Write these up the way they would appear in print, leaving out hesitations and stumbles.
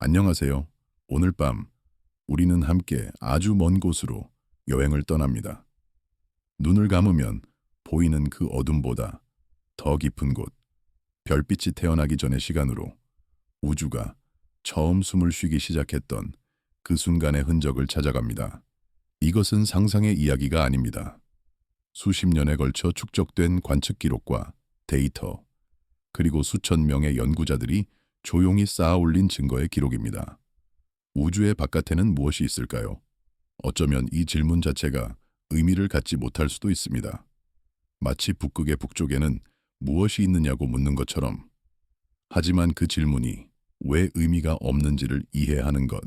안녕하세요. 오늘 밤 우리는 함께 아주 먼 곳으로 여행을 떠납니다. 눈을 감으면 보이는 그 어둠보다 더 깊은 곳, 별빛이 태어나기 전의 시간으로 우주가 처음 숨을 쉬기 시작했던 그 순간의 흔적을 찾아갑니다. 이것은 상상의 이야기가 아닙니다. 수십 년에 걸쳐 축적된 관측 기록과 데이터, 그리고 수천 명의 연구자들이 조용히 쌓아 올린 증거의 기록입니다. 우주의 바깥에는 무엇이 있을까요? 어쩌면 이 질문 자체가 의미를 갖지 못할 수도 있습니다. 마치 북극의 북쪽에는 무엇이 있느냐고 묻는 것처럼. 하지만 그 질문이 왜 의미가 없는지를 이해하는 것,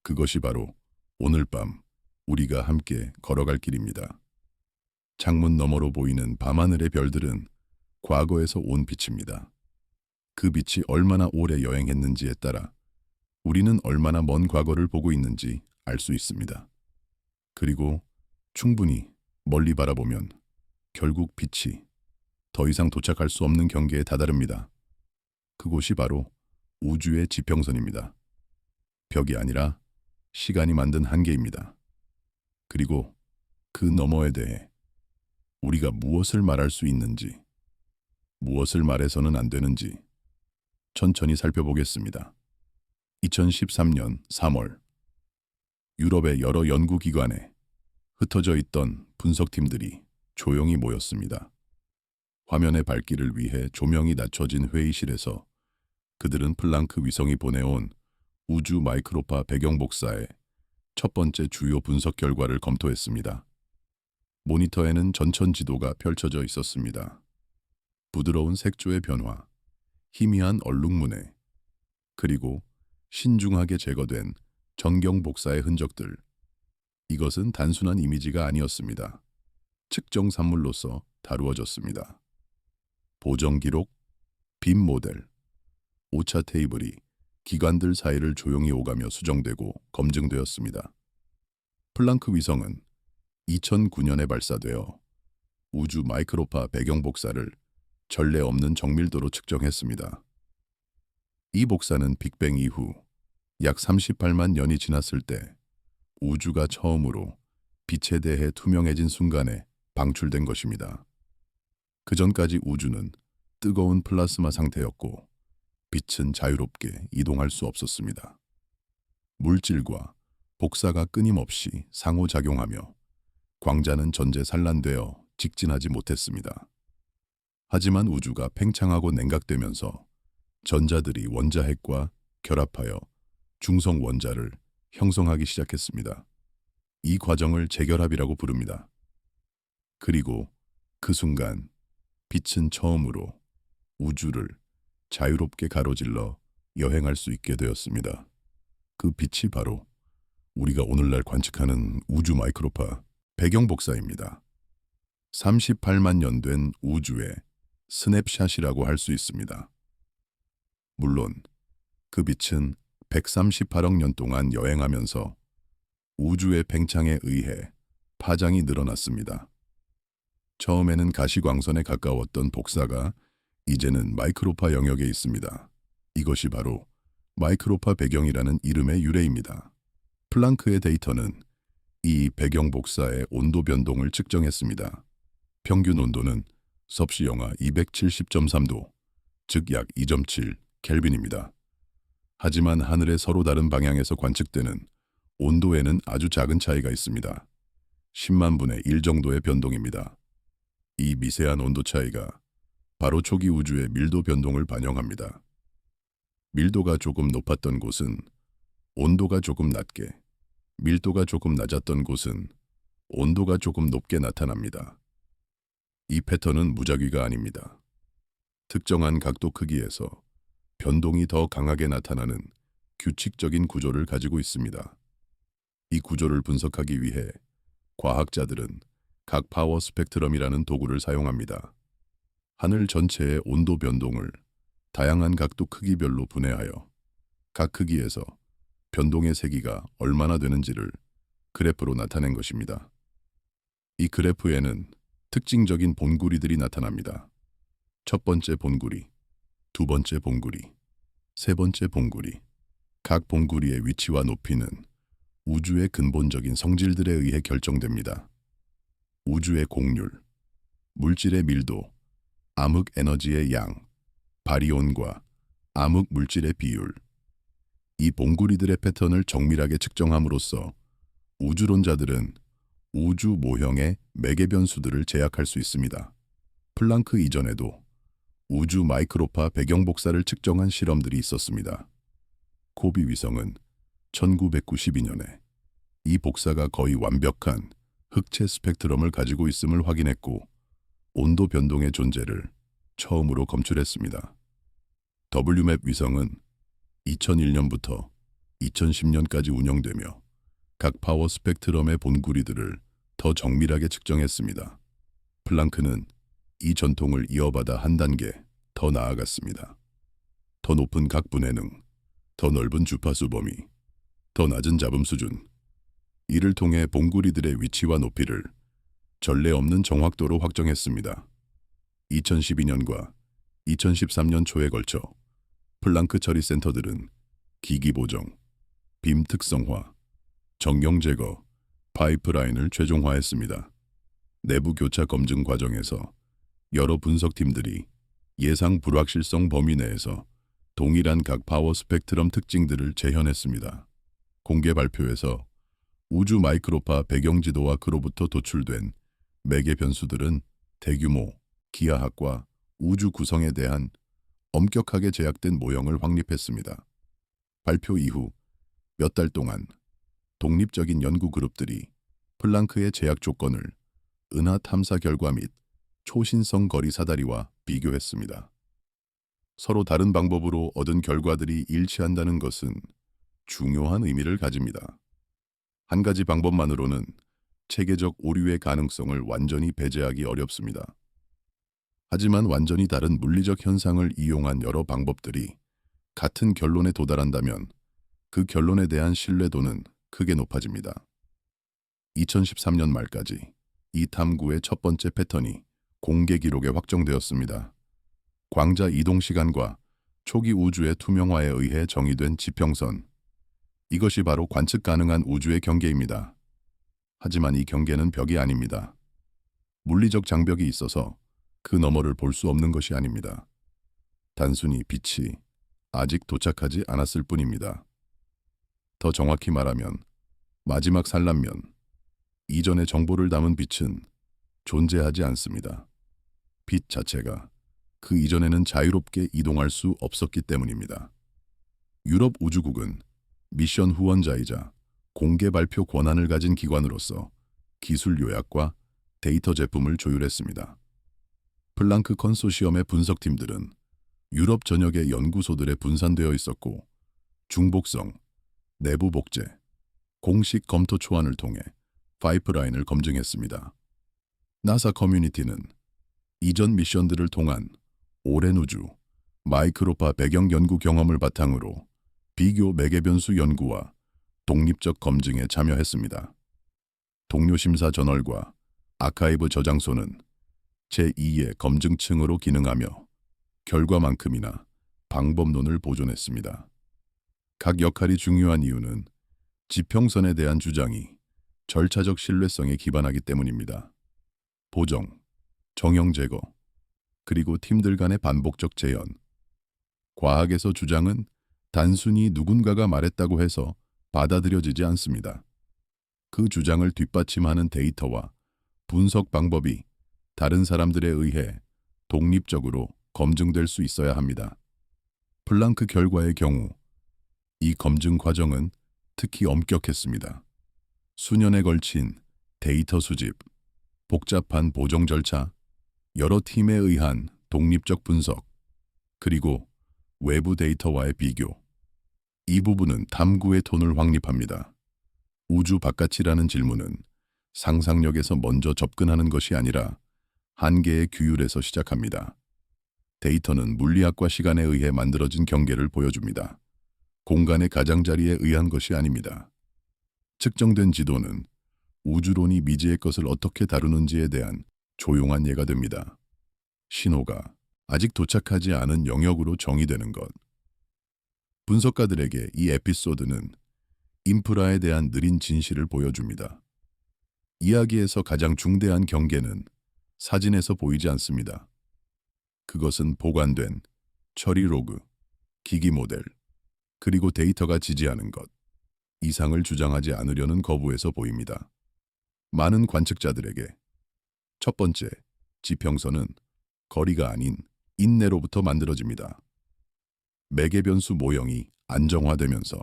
그것이 바로 오늘 밤 우리가 함께 걸어갈 길입니다. 창문 너머로 보이는 밤하늘의 별들은 과거에서 온 빛입니다. 그 빛이 얼마나 오래 여행했는지에 따라 우리는 얼마나 먼 과거를 보고 있는지 알 수 있습니다. 그리고 충분히 멀리 바라보면 결국 빛이 더 이상 도착할 수 없는 경계에 다다릅니다. 그곳이 바로 우주의 지평선입니다. 벽이 아니라 시간이 만든 한계입니다. 그리고 그 너머에 대해 우리가 무엇을 말할 수 있는지, 무엇을 말해서는 안 되는지 천천히 살펴보겠습니다. 2013년 3월, 유럽의 여러 연구기관에 흩어져 있던 분석팀들이 조용히 모였습니다. 화면의 밝기를 위해 조명이 낮춰진 회의실에서 그들은 플랑크 위성이 보내온 우주 마이크로파 배경 복사의 첫 번째 주요 분석 결과를 검토했습니다. 모니터에는 전천 지도가 펼쳐져 있었습니다. 부드러운 색조의 변화, 희미한 얼룩무늬, 그리고 신중하게 제거된 전경 복사의 흔적들. 이것은 단순한 이미지가 아니었습니다. 측정 산물로서 다루어졌습니다. 보정 기록, 빔 모델, 오차 테이블이 기관들 사이를 조용히 오가며 수정되고 검증되었습니다. 플랑크 위성은 2009년에 발사되어 우주 마이크로파 배경 복사를 전례 없는 정밀도로 측정했습니다. 이 복사는 빅뱅 이후 약 38만 년이 지났을 때 우주가 처음으로 빛에 대해 투명해진 순간에 방출된 것입니다. 그 전까지 우주는 뜨거운 플라스마 상태였고 빛은 자유롭게 이동할 수 없었습니다. 물질과 복사가 끊임없이 상호작용하며 광자는 전제산란되어 직진하지 못했습니다. 하지만 우주가 팽창하고 냉각되면서 전자들이 원자핵과 결합하여 중성 원자를 형성하기 시작했습니다. 이 과정을 재결합이라고 부릅니다. 그리고 그 순간 빛은 처음으로 우주를 자유롭게 가로질러 여행할 수 있게 되었습니다. 그 빛이 바로 우리가 오늘날 관측하는 우주 마이크로파 배경 복사입니다. 38만 년 된 우주의 스냅샷이라고 할 수 있습니다. 물론 그 빛은 138억 년 동안 여행하면서 우주의 팽창에 의해 파장이 늘어났습니다. 처음에는 가시광선에 가까웠던 복사가 이제는 마이크로파 영역에 있습니다. 이것이 바로 마이크로파 배경이라는 이름의 유래입니다. 플랑크의 데이터는 이 배경 복사의 온도 변동을 측정했습니다. 평균 온도는 섭씨 영하 270.3도, 즉 약 2.7 켈빈입니다. 하지만 하늘의 서로 다른 방향에서 관측되는 온도에는 아주 작은 차이가 있습니다. 10만 분의 1 정도의 변동입니다. 이 미세한 온도 차이가 바로 초기 우주의 밀도 변동을 반영합니다. 밀도가 조금 높았던 곳은 온도가 조금 낮게, 밀도가 조금 낮았던 곳은 온도가 조금 높게 나타납니다. 이 패턴은 무작위가 아닙니다. 특정한 각도 크기에서 변동이 더 강하게 나타나는 규칙적인 구조를 가지고 있습니다. 이 구조를 분석하기 위해 과학자들은 각 파워 스펙트럼이라는 도구를 사용합니다. 하늘 전체의 온도 변동을 다양한 각도 크기별로 분해하여 각 크기에서 변동의 세기가 얼마나 되는지를 그래프로 나타낸 것입니다. 이 그래프에는 특징적인 본구리들이 나타납니다. 첫 번째 본구리, 두 번째 본구리, 세 번째 본구리, 각 봉구리의 위치와 높이는 우주의 근본적인 성질들에 의해 결정됩니다. 우주의 곡률, 물질의 밀도, 암흑 에너지의 양, 바리온과 암흑 물질의 비율. 이 봉구리들의 패턴을 정밀하게 측정함으로써 우주론자들은 우주 모형의 매개 변수들을 제약할 수 있습니다. 플랑크 이전에도 우주 마이크로파 배경 복사를 측정한 실험들이 있었습니다. 코비 위성은 1992년에 이 복사가 거의 완벽한 흑체 스펙트럼을 가지고 있음을 확인했고 온도 변동의 존재를 처음으로 검출했습니다. WMAP 위성은 2001년부터 2010년까지 운영되며 각 파워 스펙트럼의 봉구리들을 더 정밀하게 측정했습니다. 플랑크는 이 전통을 이어받아 한 단계 더 나아갔습니다. 더 높은 각 분해능, 더 넓은 주파수 범위, 더 낮은 잡음 수준. 이를 통해 봉구리들의 위치와 높이를 전례 없는 정확도로 확정했습니다. 2012년과 2013년 초에 걸쳐 플랑크 처리 센터들은 기기 보정, 빔 특성화, 정경 제거, 파이프라인을 최종화했습니다. 내부 교차 검증 과정에서 여러 분석팀들이 예상 불확실성 범위 내에서 동일한 각 파워 스펙트럼 특징들을 재현했습니다. 공개 발표에서 우주 마이크로파 배경 지도와 그로부터 도출된 매개 변수들은 대규모 기하학과 우주 구성에 대한 엄격하게 제약된 모형을 확립했습니다. 발표 이후 몇 달 동안 독립적인 연구 그룹들이 플랑크의 제약 조건을 은하 탐사 결과 및 초신성 거리 사다리와 비교했습니다. 서로 다른 방법으로 얻은 결과들이 일치한다는 것은 중요한 의미를 가집니다. 한 가지 방법만으로는 체계적 오류의 가능성을 완전히 배제하기 어렵습니다. 하지만 완전히 다른 물리적 현상을 이용한 여러 방법들이 같은 결론에 도달한다면 그 결론에 대한 신뢰도는 크게 높아집니다. 2013년 말까지 이 탐구의 첫 번째 패턴이 공개 기록에 확정되었습니다. 광자 이동 시간과 초기 우주의 투명화에 의해 정의된 지평선. 이것이 바로 관측 가능한 우주의 경계입니다. 하지만 이 경계는 벽이 아닙니다. 물리적 장벽이 있어서 그 너머를 볼 수 없는 것이 아닙니다. 단순히 빛이 아직 도착하지 않았을 뿐입니다. 더 정확히 말하면 마지막 산란면, 이전의 정보를 담은 빛은 존재하지 않습니다. 빛 자체가 그 이전에는 자유롭게 이동할 수 없었기 때문입니다. 유럽 우주국은 미션 후원자이자 공개 발표 권한을 가진 기관으로서 기술 요약과 데이터 제품을 조율했습니다. 플랑크 컨소시엄의 분석팀들은 유럽 전역의 연구소들에 분산되어 있었고 중복성, 내부 복제, 공식 검토 초안을 통해 파이프라인을 검증했습니다. 나사 커뮤니티는 이전 미션들을 통한 오랜 우주, 마이크로파 배경 연구 경험을 바탕으로 비교 매개 변수 연구와 독립적 검증에 참여했습니다. 동료 심사 저널과 아카이브 저장소는 제2의 검증층으로 기능하며 결과만큼이나 방법론을 보존했습니다. 각 역할이 중요한 이유는 지평선에 대한 주장이 절차적 신뢰성에 기반하기 때문입니다. 보정, 정형 제거, 그리고 팀들 간의 반복적 재현. 과학에서 주장은 단순히 누군가가 말했다고 해서 받아들여지지 않습니다. 그 주장을 뒷받침하는 데이터와 분석 방법이 다른 사람들에 의해 독립적으로 검증될 수 있어야 합니다. 플랑크 결과의 경우 이 검증 과정은 특히 엄격했습니다. 수년에 걸친 데이터 수집, 복잡한 보정 절차, 여러 팀에 의한 독립적 분석, 그리고 외부 데이터와의 비교. 이 부분은 탐구의 톤을 확립합니다. 우주 바깥이라는 질문은 상상력에서 먼저 접근하는 것이 아니라 한계의 규율에서 시작합니다. 데이터는 물리학과 시간에 의해 만들어진 경계를 보여줍니다. 공간의 가장자리에 의한 것이 아닙니다. 측정된 지도는 우주론이 미지의 것을 어떻게 다루는지에 대한 조용한 예가 됩니다. 신호가 아직 도착하지 않은 영역으로 정의되는 것. 분석가들에게 이 에피소드는 인프라에 대한 느린 진실을 보여줍니다. 이야기에서 가장 중대한 경계는 사진에서 보이지 않습니다. 그것은 보관된 처리 로그, 기기 모델, 그리고 데이터가 지지하는 것 이상을 주장하지 않으려는 거부에서 보입니다. 많은 관측자들에게 첫 번째, 지평선은 거리가 아닌 인내로부터 만들어집니다. 매개 변수 모형이 안정화되면서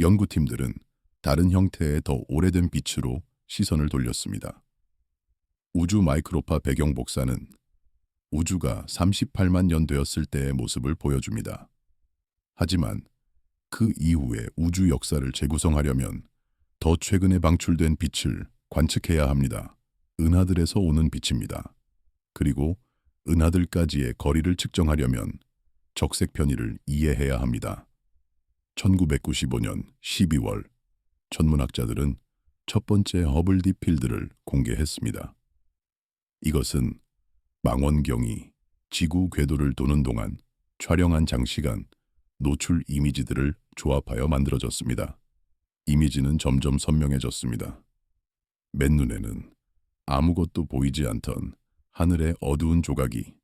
연구팀들은 다른 형태의 더 오래된 빛으로 시선을 돌렸습니다. 우주 마이크로파 배경 복사는 우주가 38만 년 되었을 때의 모습을 보여줍니다. 하지만 그 이후에 우주 역사를 재구성하려면 더 최근에 방출된 빛을 관측해야 합니다. 은하들에서 오는 빛입니다. 그리고 은하들까지의 거리를 측정하려면 적색 편의를 이해해야 합니다. 1995년 12월 천문학자들은 첫 번째 허블 딥필드를 공개했습니다. 이것은 망원경이 지구 궤도를 도는 동안 촬영한 장시간 노출 이미지들을 조합하여 만들어졌습니다. 이미지는 점점 선명해졌습니다. 맨눈에는 아무것도 보이지 않던 하늘의 어두운 조각이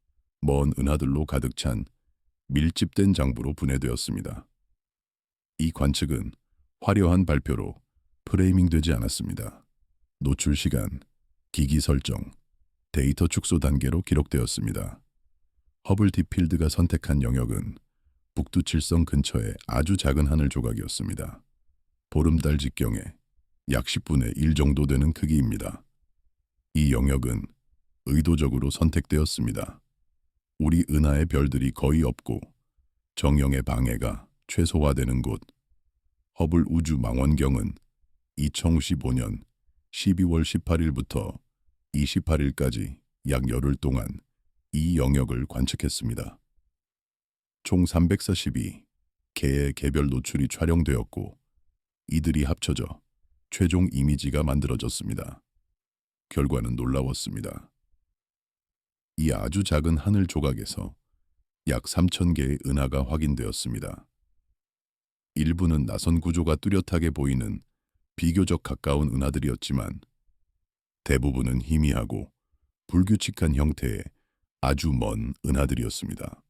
먼 은하들로 가득 찬 밀집된 장부로 분해되었습니다. 이 관측은 화려한 발표로 프레이밍되지 않았습니다. 노출 시간, 기기 설정, 데이터 축소 단계로 기록되었습니다. 허블 딥필드가 선택한 영역은 북두칠성 근처의 아주 작은 하늘 조각이었습니다. 보름달 직경의 약 10분의 1 정도 되는 크기입니다. 이 영역은 의도적으로 선택되었습니다. 우리 은하의 별들이 거의 없고 정영의 방해가 최소화되는 곳. 허블 우주 망원경은 2015년 12월 18일부터 28일까지 약 열흘 동안 이 영역을 관측했습니다. 총 342개의 개별 노출이 촬영되었고 이들이 합쳐져 최종 이미지가 만들어졌습니다. 결과는 놀라웠습니다. 이 아주 작은 하늘 조각에서 약 3,000개의 은하가 확인되었습니다. 일부는 나선 구조가 뚜렷하게 보이는 비교적 가까운 은하들이었지만 대부분은 희미하고 불규칙한 형태의 아주 먼 은하들이었습니다.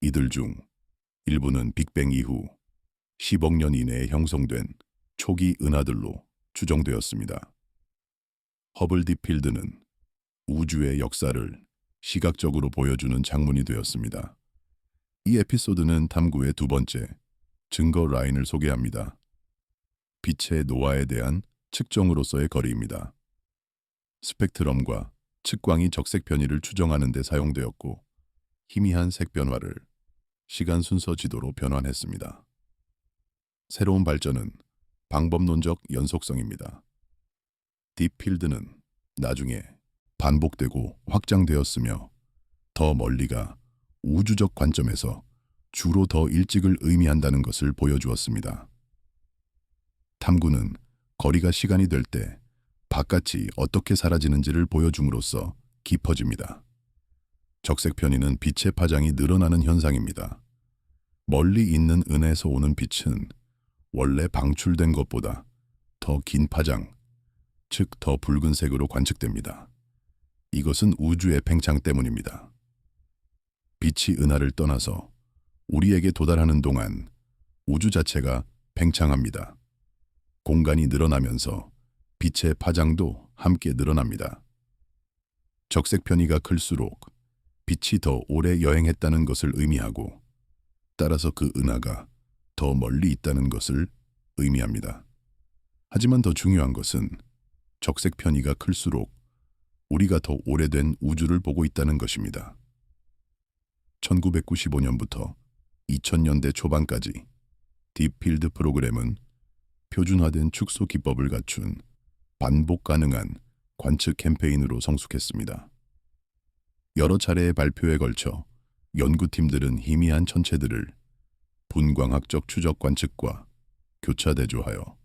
이들 중 일부는 빅뱅 이후 10억 년 이내에 형성된 초기 은하들로 추정되었습니다. 허블 딥필드는 우주의 역사를 시각적으로 보여주는 장문이 되었습니다. 이 에피소드는 탐구의 두 번째 증거 라인을 소개합니다. 빛의 노화에 대한 측정으로서의 거리입니다. 스펙트럼과 측광이 적색 편의를 추정하는 데 사용되었고 희미한 색 변화를 시간 순서 지도로 변환했습니다. 새로운 발전은 방법론적 연속성입니다. 딥필드는 나중에 반복되고 확장되었으며 더 멀리가 우주적 관점에서 주로 더 일찍을 의미한다는 것을 보여주었습니다. 탐구는 거리가 시간이 될 때 바깥이 어떻게 사라지는지를 보여줌으로써 깊어집니다. 적색 편의는 빛의 파장이 늘어나는 현상입니다. 멀리 있는 은하에서 오는 빛은 원래 방출된 것보다 더 긴 파장, 즉 더 붉은색으로 관측됩니다. 이것은 우주의 팽창 때문입니다. 빛이 은하를 떠나서 우리에게 도달하는 동안 우주 자체가 팽창합니다. 공간이 늘어나면서 빛의 파장도 함께 늘어납니다. 적색 편의가 클수록 빛이 더 오래 여행했다는 것을 의미하고 따라서 그 은하가 더 멀리 있다는 것을 의미합니다. 하지만 더 중요한 것은 적색 편의가 클수록 우리가 더 오래된 우주를 보고 있다는 것입니다. 1995년부터 2000년대 초반까지 딥필드 프로그램은 표준화된 축소 기법을 갖춘 반복 가능한 관측 캠페인으로 성숙했습니다. 여러 차례의 발표에 걸쳐 연구팀들은 희미한 천체들을 분광학적 추적 관측과 교차대조하여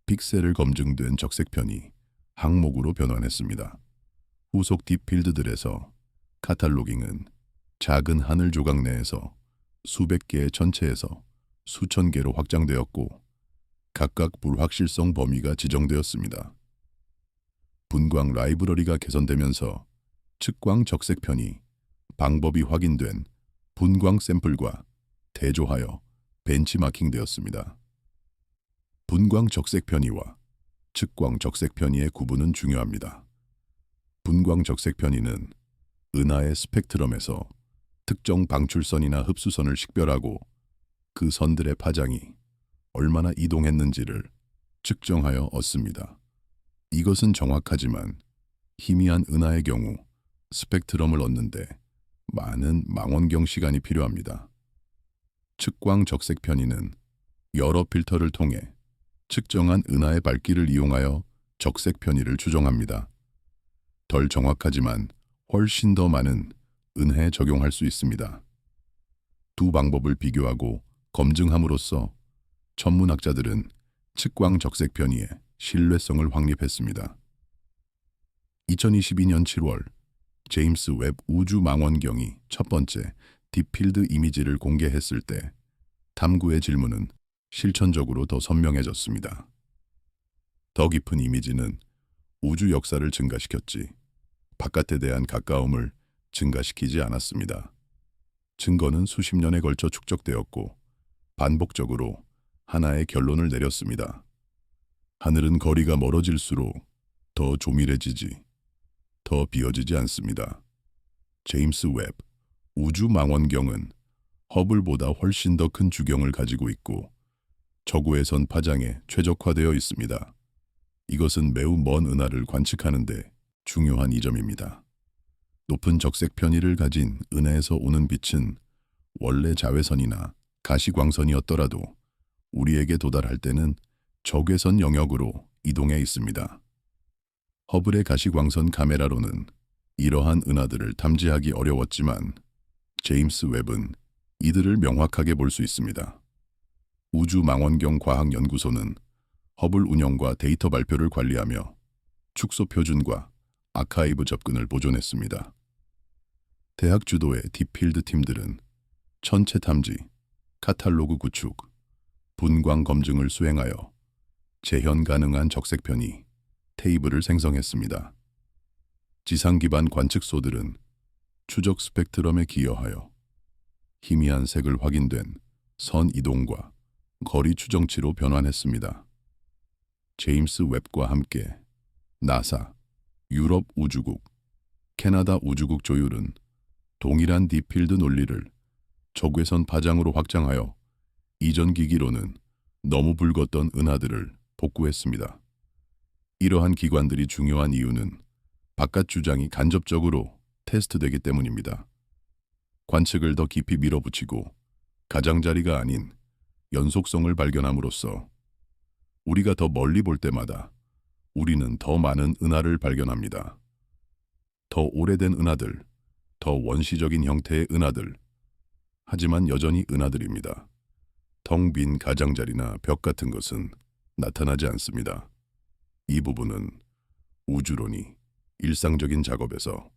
픽셀을 검증된 적색 편의 항목으로 변환했습니다. 후속 딥필드들에서 카탈로깅은 작은 하늘 조각 내에서 수백 개의 천체에서 수천 개로 확장되었고 각각 불확실성 범위가 지정되었습니다. 분광 라이브러리가 개선되면서 측광 적색편이 방법이 확인된 분광 샘플과 대조하여 벤치마킹되었습니다. 분광 적색 편의와 측광 적색 편의의 구분은 중요합니다. 분광 적색 편의는 은하의 스펙트럼에서 특정 방출선이나 흡수선을 식별하고 그 선들의 파장이 얼마나 이동했는지를 측정하여 얻습니다. 이것은 정확하지만 희미한 은하의 경우 스펙트럼을 얻는데 많은 망원경 시간이 필요합니다. 측광 적색 편의는 여러 필터를 통해 측정한 은하의 밝기를 이용하여 적색 편의를 추정합니다. 덜 정확하지만 훨씬 더 많은 은하에 적용할 수 있습니다. 두 방법을 비교하고 검증함으로써 천문학자들은 측광 적색 편의의 신뢰성을 확립했습니다. 2022년 7월 제임스 웹 우주 망원경이 첫 번째 딥필드 이미지를 공개했을 때 탐구의 질문은 실천적으로 더 선명해졌습니다. 더 깊은 이미지는 우주 역사를 증가시켰지 바깥에 대한 가까움을 증가시키지 않았습니다. 증거는 수십 년에 걸쳐 축적되었고 반복적으로 하나의 결론을 내렸습니다. 하늘은 거리가 멀어질수록 더 조밀해지지, 더 비어지지 않습니다. 제임스 웹 우주 망원경은 허블보다 훨씬 더 큰 주경을 가지고 있고 저구외선 파장에 최적화되어 있습니다. 이것은 매우 먼 은하를 관측하는 데 중요한 이점입니다. 높은 적색 편의를 가진 은하에서 오는 빛은 원래 자외선이나 가시광선이었더라도 우리에게 도달할 때는 적외선 영역으로 이동해 있습니다. 허블의 가시광선 카메라로는 이러한 은하들을 탐지하기 어려웠지만 제임스 웹은 이들을 명확하게 볼 수 있습니다. 우주망원경과학연구소는 허블 운영과 데이터 발표를 관리하며 축소 표준과 아카이브 접근을 보존했습니다. 대학 주도의 딥필드 팀들은 천체 탐지, 카탈로그 구축, 분광 검증을 수행하여 재현 가능한 적색 편의 테이블을 생성했습니다. 지상 기반 관측소들은 추적 스펙트럼에 기여하여 희미한 색을 확인된 선 이동과 거리 추정치로 변환했습니다. 제임스 웹과 함께 나사, 유럽 우주국, 캐나다 우주국 조율은 동일한 딥필드 논리를 적외선 파장으로 확장하여 이전 기기로는 너무 붉었던 은하들을 복구했습니다. 이러한 기관들이 중요한 이유는 바깥 주장이 간접적으로 테스트되기 때문입니다. 관측을 더 깊이 밀어붙이고 가장자리가 아닌 연속성을 발견함으로써 우리가 더 멀리 볼 때마다 우리는 더 많은 은하를 발견합니다. 더 오래된 은하들, 더 원시적인 형태의 은하들, 하지만 여전히 은하들입니다. 텅 빈 가장자리나 벽 같은 것은 나타나지 않습니다. 이 부분은 우주론이 일상적인 작업에서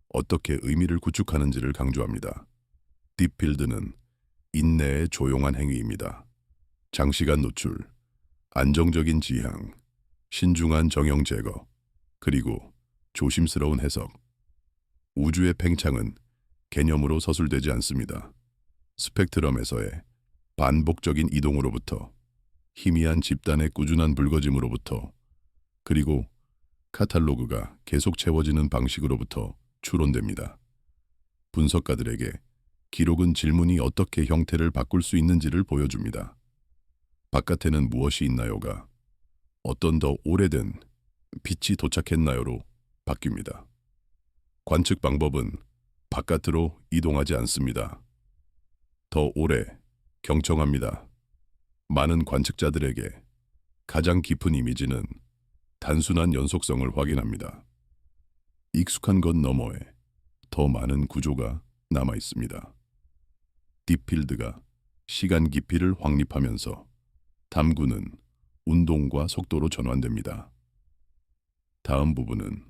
어떻게 의미를 구축하는지를 강조합니다. 딥필드는 인내의 조용한 행위입니다. 장시간 노출, 안정적인 지향, 신중한 정형 제거, 그리고 조심스러운 해석. 우주의 팽창은 개념으로 서술되지 않습니다. 스펙트럼에서의 반복적인 이동으로부터, 희미한 집단의 꾸준한 붉어짐으로부터, 그리고 카탈로그가 계속 채워지는 방식으로부터 추론됩니다. 분석가들에게 기록은 질문이 어떻게 형태를 바꿀 수 있는지를 보여줍니다. 바깥에는 무엇이 있나요가 어떤 더 오래된 빛이 도착했나요로 바뀝니다. 관측 방법은 바깥으로 이동하지 않습니다. 더 오래, 경청합니다. 많은 관측자들에게 가장 깊은 이미지는 단순한 연속성을 확인합니다. 익숙한 것 너머에 더 많은 구조가 남아 있습니다. 딥필드가 시간 깊이를 확립하면서 탐구는 운동과 속도로 전환됩니다. 다음 부분은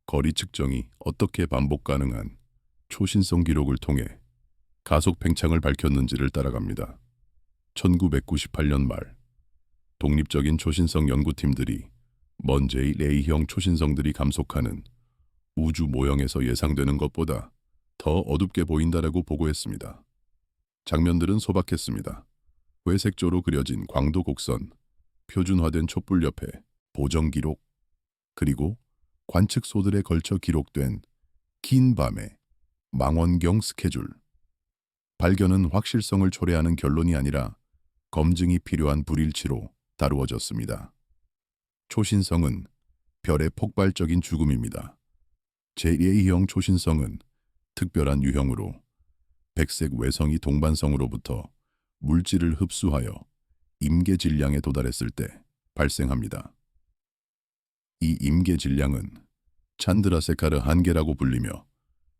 거리 측정이 어떻게 반복 가능한 초신성 기록을 통해 가속 팽창을 밝혔는지를 따라갑니다. 1998년 말 독립적인 초신성 연구팀들이 먼 제1A형 초신성들이 감속하는 우주 모형에서 예상되는 것보다 더 어둡게 보인다라고 보고했습니다. 장면들은 소박했습니다. 회색조로 그려진 광도 곡선, 표준화된 촛불 옆에 보정 기록, 그리고 관측소들에 걸쳐 기록된 긴 밤의 망원경 스케줄. 발견은 확실성을 초래하는 결론이 아니라 검증이 필요한 불일치로 다루어졌습니다. 초신성은 별의 폭발적인 죽음입니다. 제1A형 초신성은 특별한 유형으로 백색 외성이 동반성으로부터 물질을 흡수하여 임계 질량에 도달했을 때 발생합니다. 이 임계 질량은 찬드라세카르 한계라고 불리며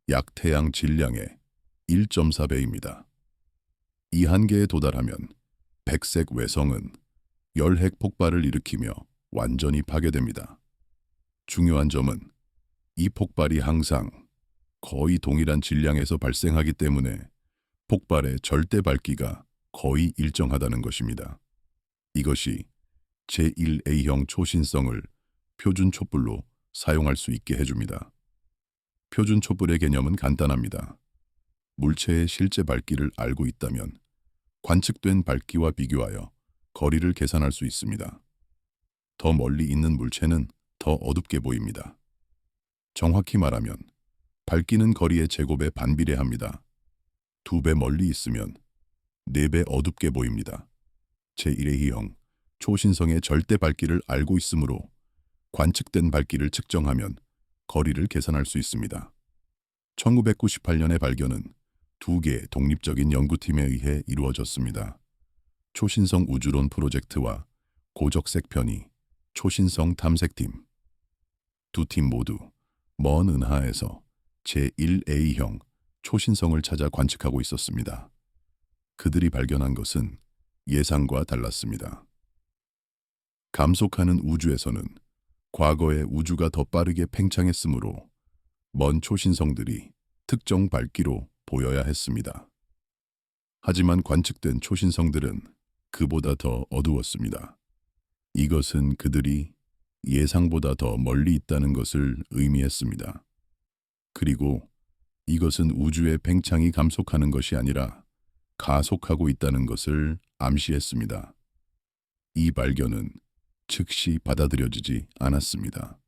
약 태양 질량의 1.4배입니다. 이 한계에 도달하면 백색 외성은 열핵 폭발을 일으키며 완전히 파괴됩니다. 중요한 점은 이 폭발이 항상 거의 동일한 질량에서 발생하기 때문에 폭발의 절대 밝기가 거의 일정하다는 것입니다. 이것이 제1A형 초신성을 표준 촛불로 사용할 수 있게 해줍니다. 표준 촛불의 개념은 간단합니다. 물체의 실제 밝기를 알고 있다면 관측된 밝기와 비교하여 거리를 계산할 수 있습니다. 더 멀리 있는 물체는 더 어둡게 보입니다. 정확히 말하면 밝기는 거리의 제곱에 반비례합니다. 2배 멀리 있으면 4배 어둡게 보입니다. 제1A형 초신성의 절대 밝기를 알고 있으므로 관측된 밝기를 측정하면 거리를 계산할 수 있습니다. 1998년의 발견은 2개의 독립적인 연구팀에 의해 이루어졌습니다. 초신성 우주론 프로젝트와 고적색 편의 초신성 탐색팀. 두 팀 모두 먼 은하에서 제1A형 초신성을 찾아 관측하고 있었습니다. 그들이 발견한 것은 예상과 달랐습니다. 감속하는 우주에서는 과거의 우주가 더 빠르게 팽창했으므로 먼 초신성들이 특정 밝기로 보여야 했습니다. 하지만 관측된 초신성들은 그보다 더 어두웠습니다. 이것은 그들이 예상보다 더 멀리 있다는 것을 의미했습니다. 그리고 이것은 우주의 팽창이 감속하는 것이 아니라 가속하고 있다는 것을 암시했습니다. 이 발견은 즉시 받아들여지지 않았습니다.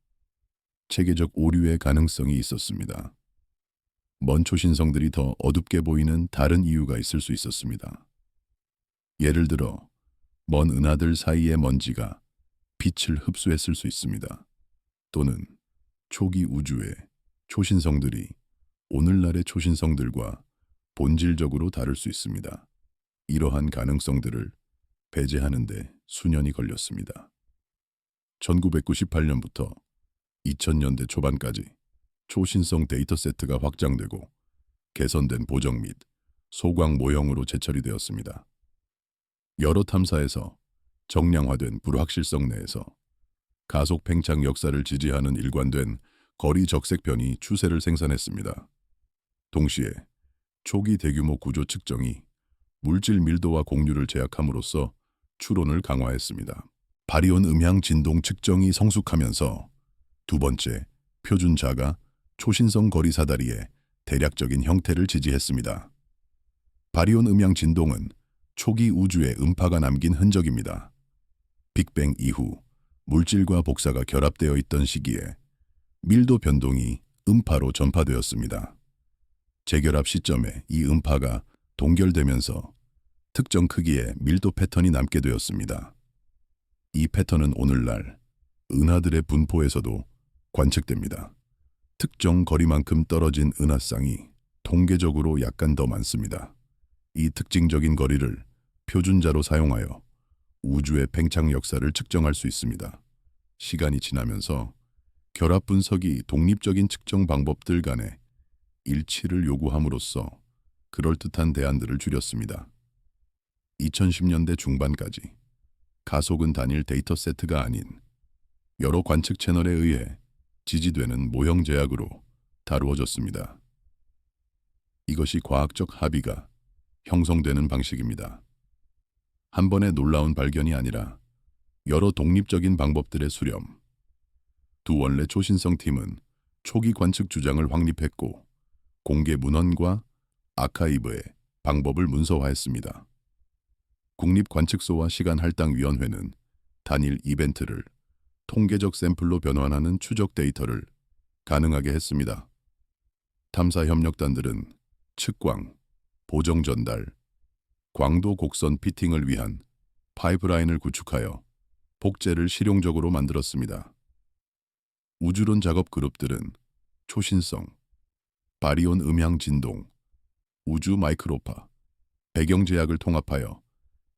체계적 오류의 가능성이 있었습니다. 먼 초신성들이 더 어둡게 보이는 다른 이유가 있을 수 있었습니다. 예를 들어 먼 은하들 사이의 먼지가 빛을 흡수했을 수 있습니다. 또는 초기 우주의 초신성들이 오늘날의 초신성들과 본질적으로 다를 수 있습니다. 이러한 가능성들을 배제하는 데 수년이 걸렸습니다. 1998년부터 2000년대 초반까지 초신성 데이터 세트가 확장되고 개선된 보정 및 소광 모형으로 재처리 되었습니다. 여러 탐사에서 정량화된 불확실성 내에서 가속 팽창 역사를 지지하는 일관된 거리 적색 편이 추세를 생산했습니다. 동시에 초기 대규모 구조 측정이 물질 밀도와 공률을 제약함으로써 추론을 강화했습니다. 바리온 음향 진동 측정이 성숙하면서 두 번째 표준 자가 초신성 거리 사다리의 대략적인 형태를 지지했습니다. 바리온 음향 진동은 초기 우주의 음파가 남긴 흔적입니다. 빅뱅 이후 물질과 복사가 결합되어 있던 시기에 밀도 변동이 음파로 전파되었습니다. 재결합 시점에 이 음파가 동결되면서 특정 크기의 밀도 패턴이 남게 되었습니다. 이 패턴은 오늘날 은하들의 분포에서도 관측됩니다. 특정 거리만큼 떨어진 은하쌍이 통계적으로 약간 더 많습니다. 이 특징적인 거리를 표준자로 사용하여 우주의 팽창 역사를 측정할 수 있습니다. 시간이 지나면서 결합 분석이 독립적인 측정 방법들 간의 일치를 요구함으로써 그럴듯한 대안들을 줄였습니다. 2010년대 중반까지 가속은 단일 데이터 세트가 아닌 여러 관측 채널에 의해 지지되는 모형 제약으로 다루어졌습니다. 이것이 과학적 합의가 형성되는 방식입니다. 한 번의 놀라운 발견이 아니라 여러 독립적인 방법들의 수렴. 두 원래 초신성 팀은 초기 관측 주장을 확립했고 공개 문헌과 아카이브의 방법을 문서화했습니다. 국립관측소와 시간할당위원회는 단일 이벤트를 통계적 샘플로 변환하는 추적 데이터를 가능하게 했습니다. 탐사 협력단들은 측광, 보정 전달, 광도 곡선 피팅을 위한 파이프라인을 구축하여 복제를 실용적으로 만들었습니다. 우주론 작업 그룹들은 초신성, 바리온 음향 진동, 우주 마이크로파, 배경 제약을 통합하여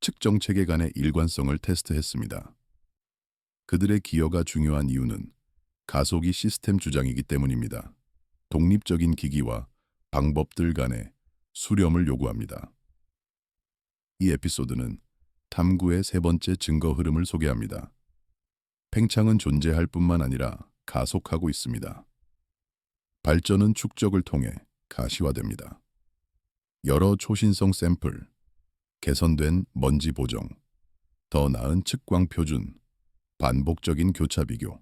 측정 체계 간의 일관성을 테스트했습니다. 그들의 기여가 중요한 이유는 가속이 시스템 주장이기 때문입니다. 독립적인 기기와 방법들 간의 수렴을 요구합니다. 이 에피소드는 탐구의 세 번째 증거 흐름을 소개합니다. 팽창은 존재할 뿐만 아니라 가속하고 있습니다. 발전은 축적을 통해 가시화됩니다. 여러 초신성 샘플, 개선된 먼지 보정, 더 나은 측광 표준, 반복적인 교차 비교.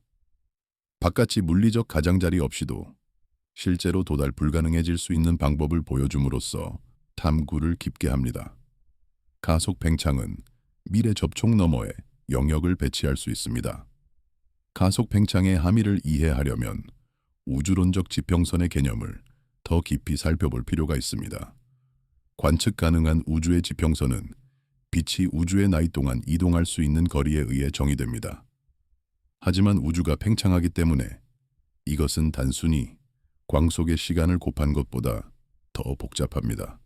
바깥이 물리적 가장자리 없이도 실제로 도달 불가능해질 수 있는 방법을 보여줌으로써 탐구를 깊게 합니다. 가속 팽창은 미래 접촉 너머에 영역을 배치할 수 있습니다. 가속 팽창의 함의를 이해하려면 우주론적 지평선의 개념을 더 깊이 살펴볼 필요가 있습니다. 관측 가능한 우주의 지평선은 빛이 우주의 나이 동안 이동할 수 있는 거리에 의해 정의됩니다. 하지만 우주가 팽창하기 때문에 이것은 단순히 광 속의 시간을 곱한 것보다 더 복잡합니다.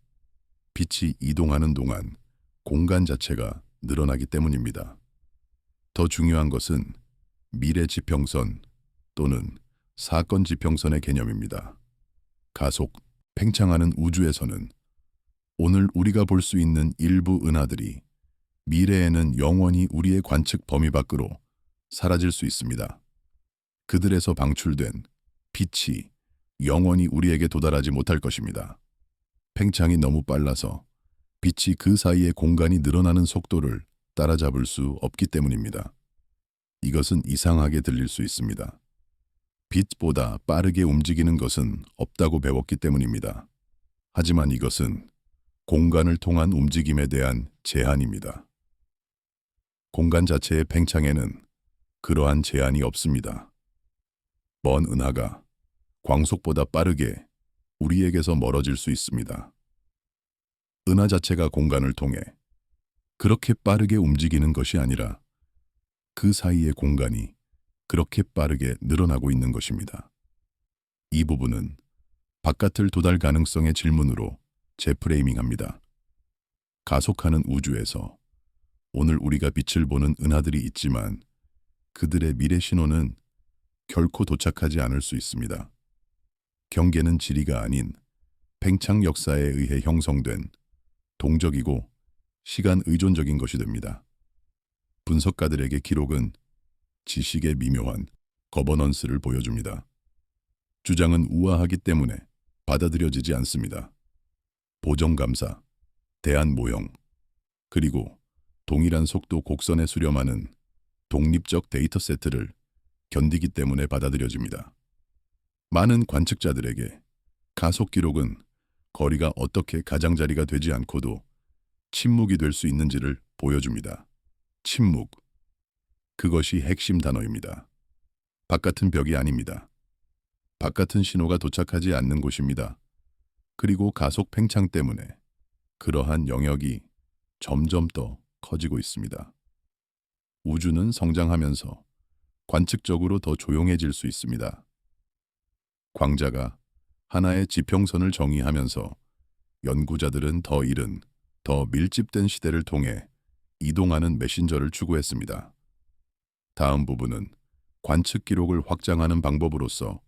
빛이 이동하는 동안 공간 자체가 늘어나기 때문입니다. 더 중요한 것은 미래 지평선 또는 사건 지평선의 개념입니다. 가속, 팽창하는 우주에서는 오늘 우리가 볼 수 있는 일부 은하들이 미래에는 영원히 우리의 관측 범위 밖으로 사라질 수 있습니다. 그들에서 방출된 빛이 영원히 우리에게 도달하지 못할 것입니다. 팽창이 너무 빨라서 빛이 그 사이의 공간이 늘어나는 속도를 따라잡을 수 없기 때문입니다. 이것은 이상하게 들릴 수 있습니다. 빛보다 빠르게 움직이는 것은 없다고 배웠기 때문입니다. 하지만 이것은 공간을 통한 움직임에 대한 제한입니다. 공간 자체의 팽창에는 그러한 제한이 없습니다. 먼 은하가 광속보다 빠르게 우리에게서 멀어질 수 있습니다. 은하 자체가 공간을 통해 그렇게 빠르게 움직이는 것이 아니라 그 사이의 공간이 그렇게 빠르게 늘어나고 있는 것입니다. 이 부분은 바깥을 도달 가능성의 질문으로 재프레이밍합니다. 가속하는 우주에서 오늘 우리가 빛을 보는 은하들이 있지만 그들의 미래 신호는 결코 도착하지 않을 수 있습니다. 경계는 지리가 아닌 팽창 역사에 의해 형성된 동적이고 시간 의존적인 것이 됩니다. 분석가들에게 기록은 지식의 미묘한 거버넌스를 보여줍니다. 주장은 우아하기 때문에 받아들여지지 않습니다. 보정 감사, 대안 모형, 그리고 동일한 속도 곡선에 수렴하는 독립적 데이터 세트를 견디기 때문에 받아들여집니다. 많은 관측자들에게 가속 기록은 거리가 어떻게 가장자리가 되지 않고도 침묵이 될 수 있는지를 보여줍니다. 침묵. 그것이 핵심 단어입니다. 바깥은 벽이 아닙니다. 바깥은 신호가 도착하지 않는 곳입니다. 그리고 가속 팽창 때문에 그러한 영역이 점점 더 커지고 있습니다. 우주는 성장하면서 관측적으로 더 조용해질 수 있습니다. 광자가 하나의 지평선을 정의하면서 연구자들은 더 이른, 더 밀집된 시대를 통해 이동하는 메신저를 추구했습니다. 다음 부분은 관측 기록을 확장하는 방법으로서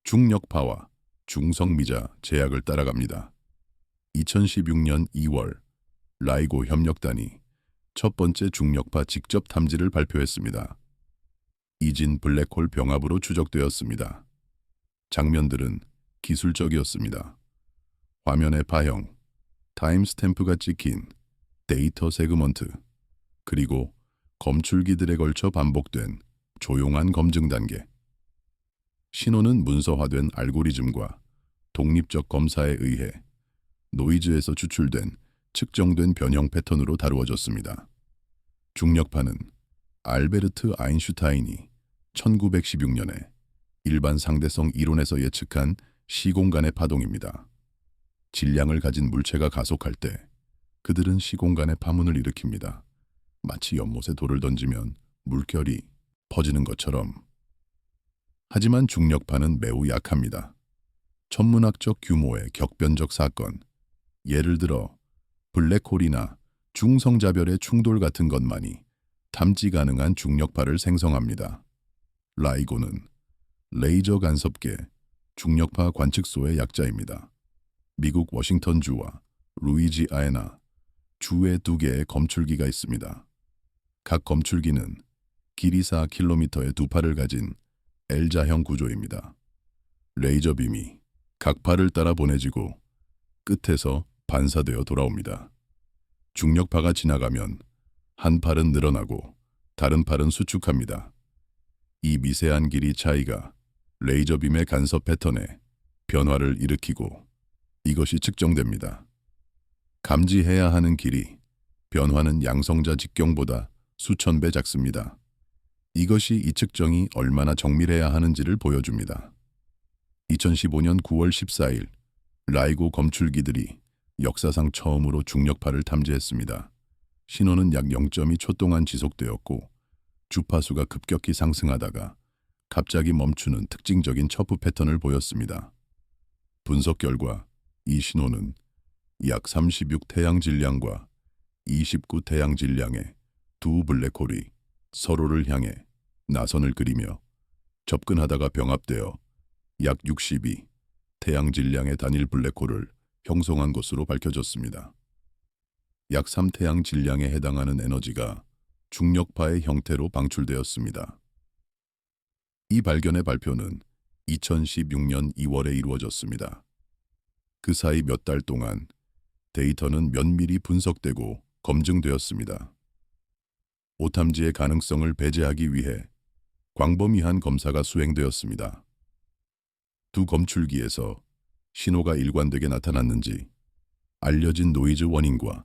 중력파와 중성미자 제약을 따라갑니다. 2016년 2월 라이고 협력단이 첫 번째 중력파 직접 탐지를 발표했습니다. 이진 블랙홀 병합으로 추적되었습니다. 장면들은 기술적이었습니다. 화면의 파형, 타임스탬프가 찍힌 데이터 세그먼트, 그리고 검출기들에 걸쳐 반복된 조용한 검증 단계. 신호는 문서화된 알고리즘과 독립적 검사에 의해 노이즈에서 추출된 측정된 변형 패턴으로 다루어졌습니다. 중력파는 알베르트 아인슈타인이 1916년에 일반 상대성 이론에서 예측한 시공간의 파동입니다. 질량을 가진 물체가 가속할 때 그들은 시공간의 파문을 일으킵니다. 마치 연못에 돌을 던지면 물결이 퍼지는 것처럼. 하지만 중력파는 매우 약합니다. 천문학적 규모의 격변적 사건, 예를 들어 블랙홀이나 중성자별의 충돌 같은 것만이 탐지 가능한 중력파를 생성합니다. 라이고는 레이저 간섭계 중력파 관측소의 약자입니다. 미국 워싱턴주와 루이지아나 주에 2개의 검출기가 있습니다. 각 검출기는 길이 4km의 두 팔을 가진 L자형 구조입니다. 레이저 빔이 각 팔을 따라 보내지고 끝에서 반사되어 돌아옵니다. 중력파가 지나가면 한 팔은 늘어나고 다른 팔은 수축합니다. 이 미세한 길이 차이가 레이저 빔의 간섭 패턴에 변화를 일으키고 이것이 측정됩니다. 감지해야 하는 길이 변화는 양성자 직경보다 수천 배 작습니다. 이것이 이 측정이 얼마나 정밀해야 하는지를 보여줍니다. 2015년 9월 14일 라이고 검출기들이 역사상 처음으로 중력파를 탐지했습니다. 신호는 약 0.2초 동안 지속되었고 주파수가 급격히 상승하다가 갑자기 멈추는 특징적인 첩후 패턴을 보였습니다. 분석 결과 이 신호는 약 36태양 질량과 29태양 질량의 두 블랙홀이 서로를 향해 나선을 그리며 접근하다가 병합되어 약 62태양 질량의 단일 블랙홀을 형성한 것으로 밝혀졌습니다. 약 3태양 질량에 해당하는 에너지가 중력파의 형태로 방출되었습니다. 이 발견의 발표는 2016년 2월에 이루어졌습니다. 그 사이 몇 달 동안 데이터는 면밀히 분석되고 검증되었습니다. 오탐지의 가능성을 배제하기 위해 광범위한 검사가 수행되었습니다. 두 검출기에서 신호가 일관되게 나타났는지, 알려진 노이즈 원인과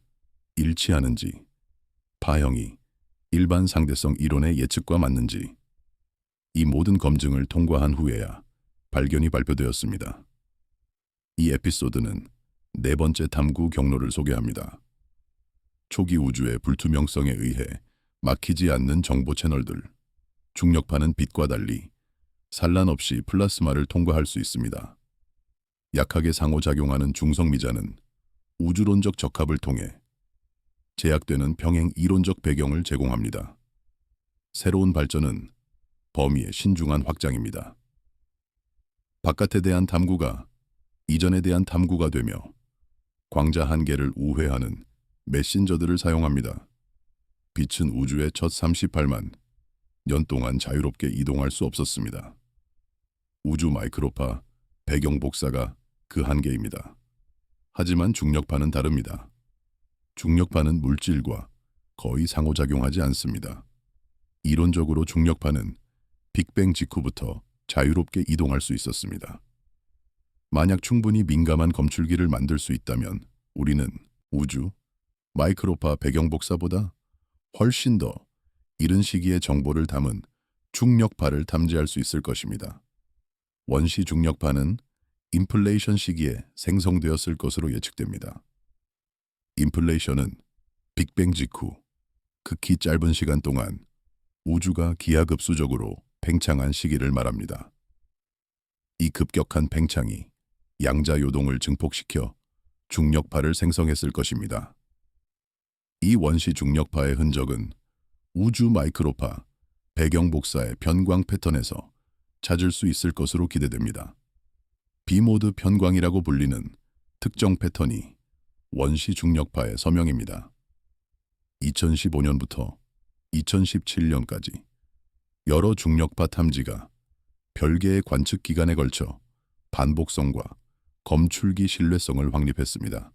일치하는지, 파형이 일반 상대성 이론의 예측과 맞는지, 이 모든 검증을 통과한 후에야 발견이 발표되었습니다. 이 에피소드는 네 번째 탐구 경로를 소개합니다. 초기 우주의 불투명성에 의해 막히지 않는 정보 채널들. 중력파는 빛과 달리 산란 없이 플라스마를 통과할 수 있습니다. 약하게 상호작용하는 중성미자는 우주론적 적합을 통해 제약되는 평행 이론적 배경을 제공합니다. 새로운 발전은 범위의 신중한 확장입니다. 바깥에 대한 탐구가 이전에 대한 탐구가 되며 광자 한계를 우회하는 메신저들을 사용합니다. 빛은 우주의 첫 38만 년 동안 자유롭게 이동할 수 없었습니다. 우주 마이크로파 배경 복사가 그 한계입니다. 하지만 중력파는 다릅니다. 중력파는 물질과 거의 상호작용하지 않습니다. 이론적으로 중력파는 빅뱅 직후부터 자유롭게 이동할 수 있었습니다. 만약 충분히 민감한 검출기를 만들 수 있다면 우리는 우주 마이크로파 배경 복사보다 훨씬 더 이른 시기의 정보를 담은 중력파를 탐지할 수 있을 것입니다. 원시 중력파는 인플레이션 시기에 생성되었을 것으로 예측됩니다. 인플레이션은 빅뱅 직후 극히 짧은 시간 동안 우주가 기하급수적으로 팽창한 시기를 말합니다. 이 급격한 팽창이 양자 요동을 증폭시켜 중력파를 생성했을 것입니다. 이 원시 중력파의 흔적은 우주 마이크로파 배경 복사의 편광 패턴에서 찾을 수 있을 것으로 기대됩니다. 비모드 편광이라고 불리는 특정 패턴이 원시 중력파의 서명입니다. 2015년부터 2017년까지 여러 중력파 탐지가 별개의 관측 기간에 걸쳐 반복성과 검출기 신뢰성을 확립했습니다.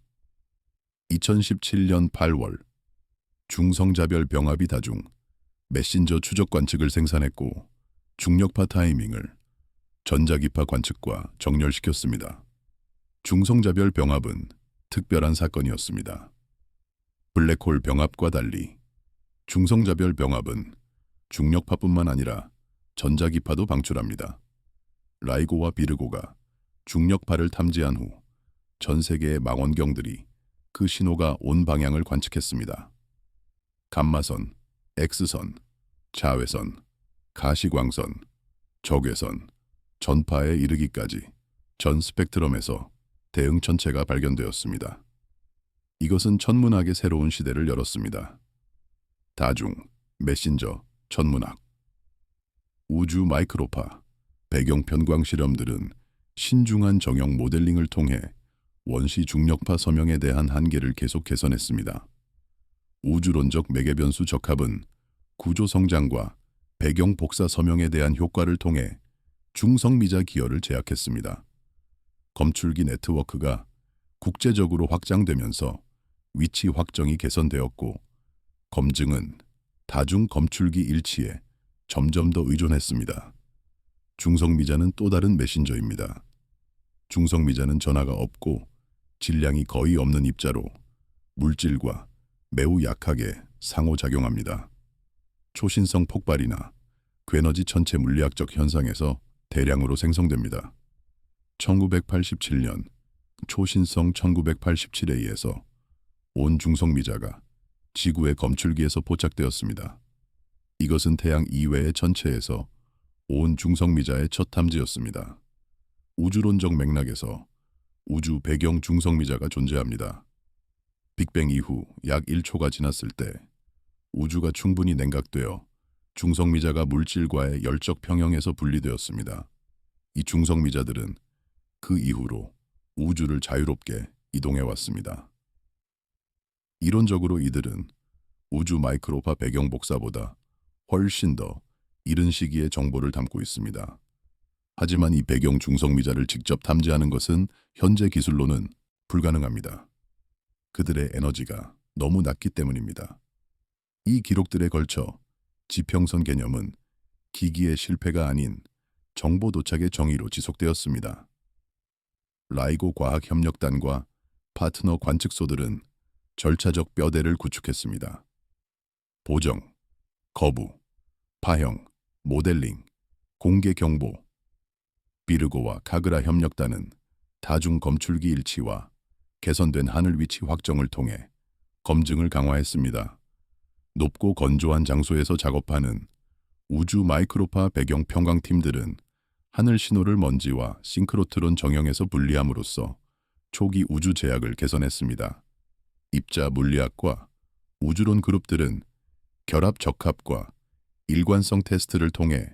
2017년 8월 중성자별 병합이 다중 메신저 추적 관측을 생산했고 중력파 타이밍을 전자기파 관측과 정렬시켰습니다. 중성자별 병합은 특별한 사건이었습니다. 블랙홀 병합과 달리 중성자별 병합은 중력파뿐만 아니라 전자기파도 방출합니다. 라이고와 비르고가 중력파를 탐지한 후 전 세계의 망원경들이 그 신호가 온 방향을 관측했습니다. 감마선, X선, 자외선, 가시광선, 적외선, 전파에 이르기까지 전 스펙트럼에서 대응 천체가 발견되었습니다. 이것은 천문학의 새로운 시대를 열었습니다. 다중, 메신저, 천문학, 우주 마이크로파, 배경 편광 실험들은 신중한 정형 모델링을 통해 원시 중력파 서명에 대한 한계를 계속 개선했습니다. 우주론적 매개변수 적합은 구조 성장과 배경 복사 서명에 대한 효과를 통해 중성미자 기여를 제약했습니다. 검출기 네트워크가 국제적으로 확장되면서 위치 확정이 개선되었고 검증은 다중 검출기 일치에 점점 더 의존했습니다. 중성미자는 또 다른 메신저입니다. 중성미자는 전하가 없고 질량이 거의 없는 입자로 물질과 매우 약하게 상호작용합니다. 초신성 폭발이나 괴너지 천체 물리학적 현상에서 대량으로 생성됩니다. 1987년 초신성 1987A에서 온 중성미자가 지구의 검출기에서 포착되었습니다. 이것은 태양 이외의 천체에서 온 중성미자의 첫 탐지였습니다. 우주론적 맥락에서 우주 배경 중성미자가 존재합니다. 빅뱅 이후 약 1초가 지났을 때 우주가 충분히 냉각되어 중성미자가 물질과의 열적 평형에서 분리되었습니다. 이 중성미자들은 그 이후로 우주를 자유롭게 이동해 왔습니다. 이론적으로 이들은 우주 마이크로파 배경 복사보다 훨씬 더 이른 시기의 정보를 담고 있습니다. 하지만 이 배경 중성미자를 직접 탐지하는 것은 현재 기술로는 불가능합니다. 그들의 에너지가 너무 낮기 때문입니다. 이 기록들에 걸쳐 지평선 개념은 기기의 실패가 아닌 정보 도착의 정의로 지속되었습니다. 라이고 과학협력단과 파트너 관측소들은 절차적 뼈대를 구축했습니다. 보정, 거부, 파형, 모델링, 공개 경보. 비르고와 카그라 협력단은 다중 검출기 일치와 개선된 하늘 위치 확정을 통해 검증을 강화했습니다. 높고 건조한 장소에서 작업하는 우주 마이크로파 배경 평광팀들은 하늘 신호를 먼지와 싱크로트론 정형에서 분리함으로써 초기 우주 제약을 개선했습니다. 입자 물리학과 우주론 그룹들은 결합 적합과 일관성 테스트를 통해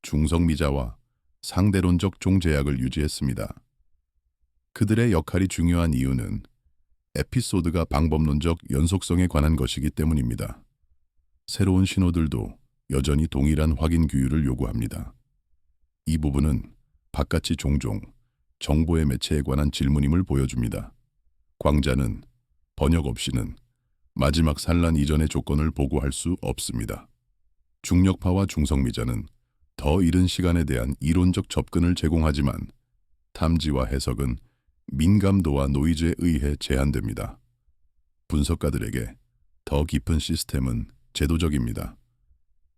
중성미자와 상대론적 종제약을 유지했습니다. 그들의 역할이 중요한 이유는 에피소드가 방법론적 연속성에 관한 것이기 때문입니다. 새로운 신호들도 여전히 동일한 확인 규율을 요구합니다. 이 부분은 바깥이 종종 정보의 매체에 관한 질문임을 보여줍니다. 광자는 번역 없이는 마지막 산란 이전의 조건을 보고할 수 없습니다. 중력파와 중성미자는 더 이른 시간에 대한 이론적 접근을 제공하지만 탐지와 해석은 민감도와 노이즈에 의해 제한됩니다. 분석가들에게 더 깊은 시스템은 제도적입니다.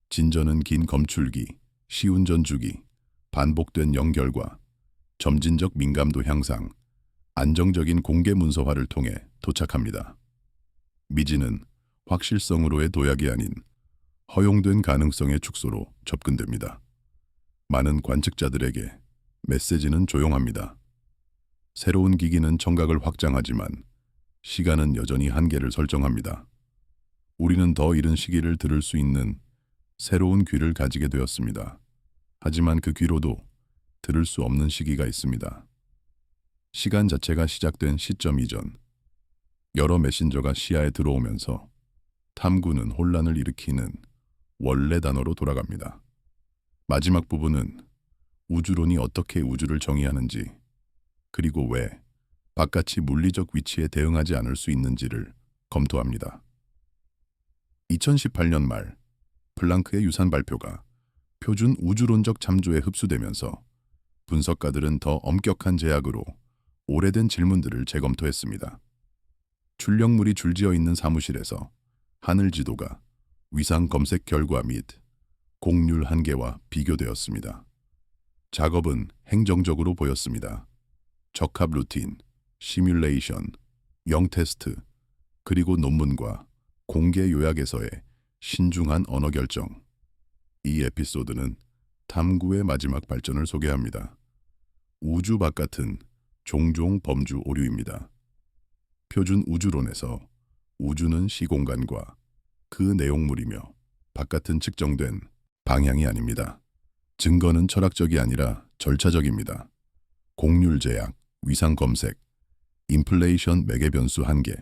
진전은 긴 검출기, 쉬운 전주기, 반복된 연결과 점진적 민감도 향상, 안정적인 공개 문서화를 통해 도착합니다. 미지는 확실성으로의 도약이 아닌 허용된 가능성의 축소로 접근됩니다. 많은 관측자들에게 메시지는 조용합니다. 새로운 기기는 청각을 확장하지만 시간은 여전히 한계를 설정합니다. 우리는 더 이른 시기를 들을 수 있는 새로운 귀를 가지게 되었습니다. 하지만 그 귀로도 들을 수 없는 시기가 있습니다. 시간 자체가 시작된 시점 이전, 여러 메신저가 시야에 들어오면서 탐구는 혼란을 일으키는 원래 단어로 돌아갑니다. 마지막 부분은 우주론이 어떻게 우주를 정의하는지, 그리고 왜 바깥이 물리적 위치에 대응하지 않을 수 있는지를 검토합니다. 2018년 말 플랑크의 유산 발표가 표준 우주론적 참조에 흡수되면서 분석가들은 더 엄격한 제약으로 오래된 질문들을 재검토했습니다. 출력물이 줄지어 있는 사무실에서 하늘 지도가 위상 검색 결과 및 곡률 한계와 비교되었습니다. 작업은 행정적으로 보였습니다. 적합 루틴, 시뮬레이션, 영테스트, 그리고 논문과 공개 요약에서의 신중한 언어 결정. 이 에피소드는 탐구의 마지막 발전을 소개합니다. 우주 바깥은 종종 범주 오류입니다. 표준 우주론에서 우주는 시공간과 그 내용물이며 바깥은 측정된 방향이 아닙니다. 증거는 철학적이 아니라 절차적입니다. 곡률 제약, 위상 검색, 인플레이션 매개 변수 한계,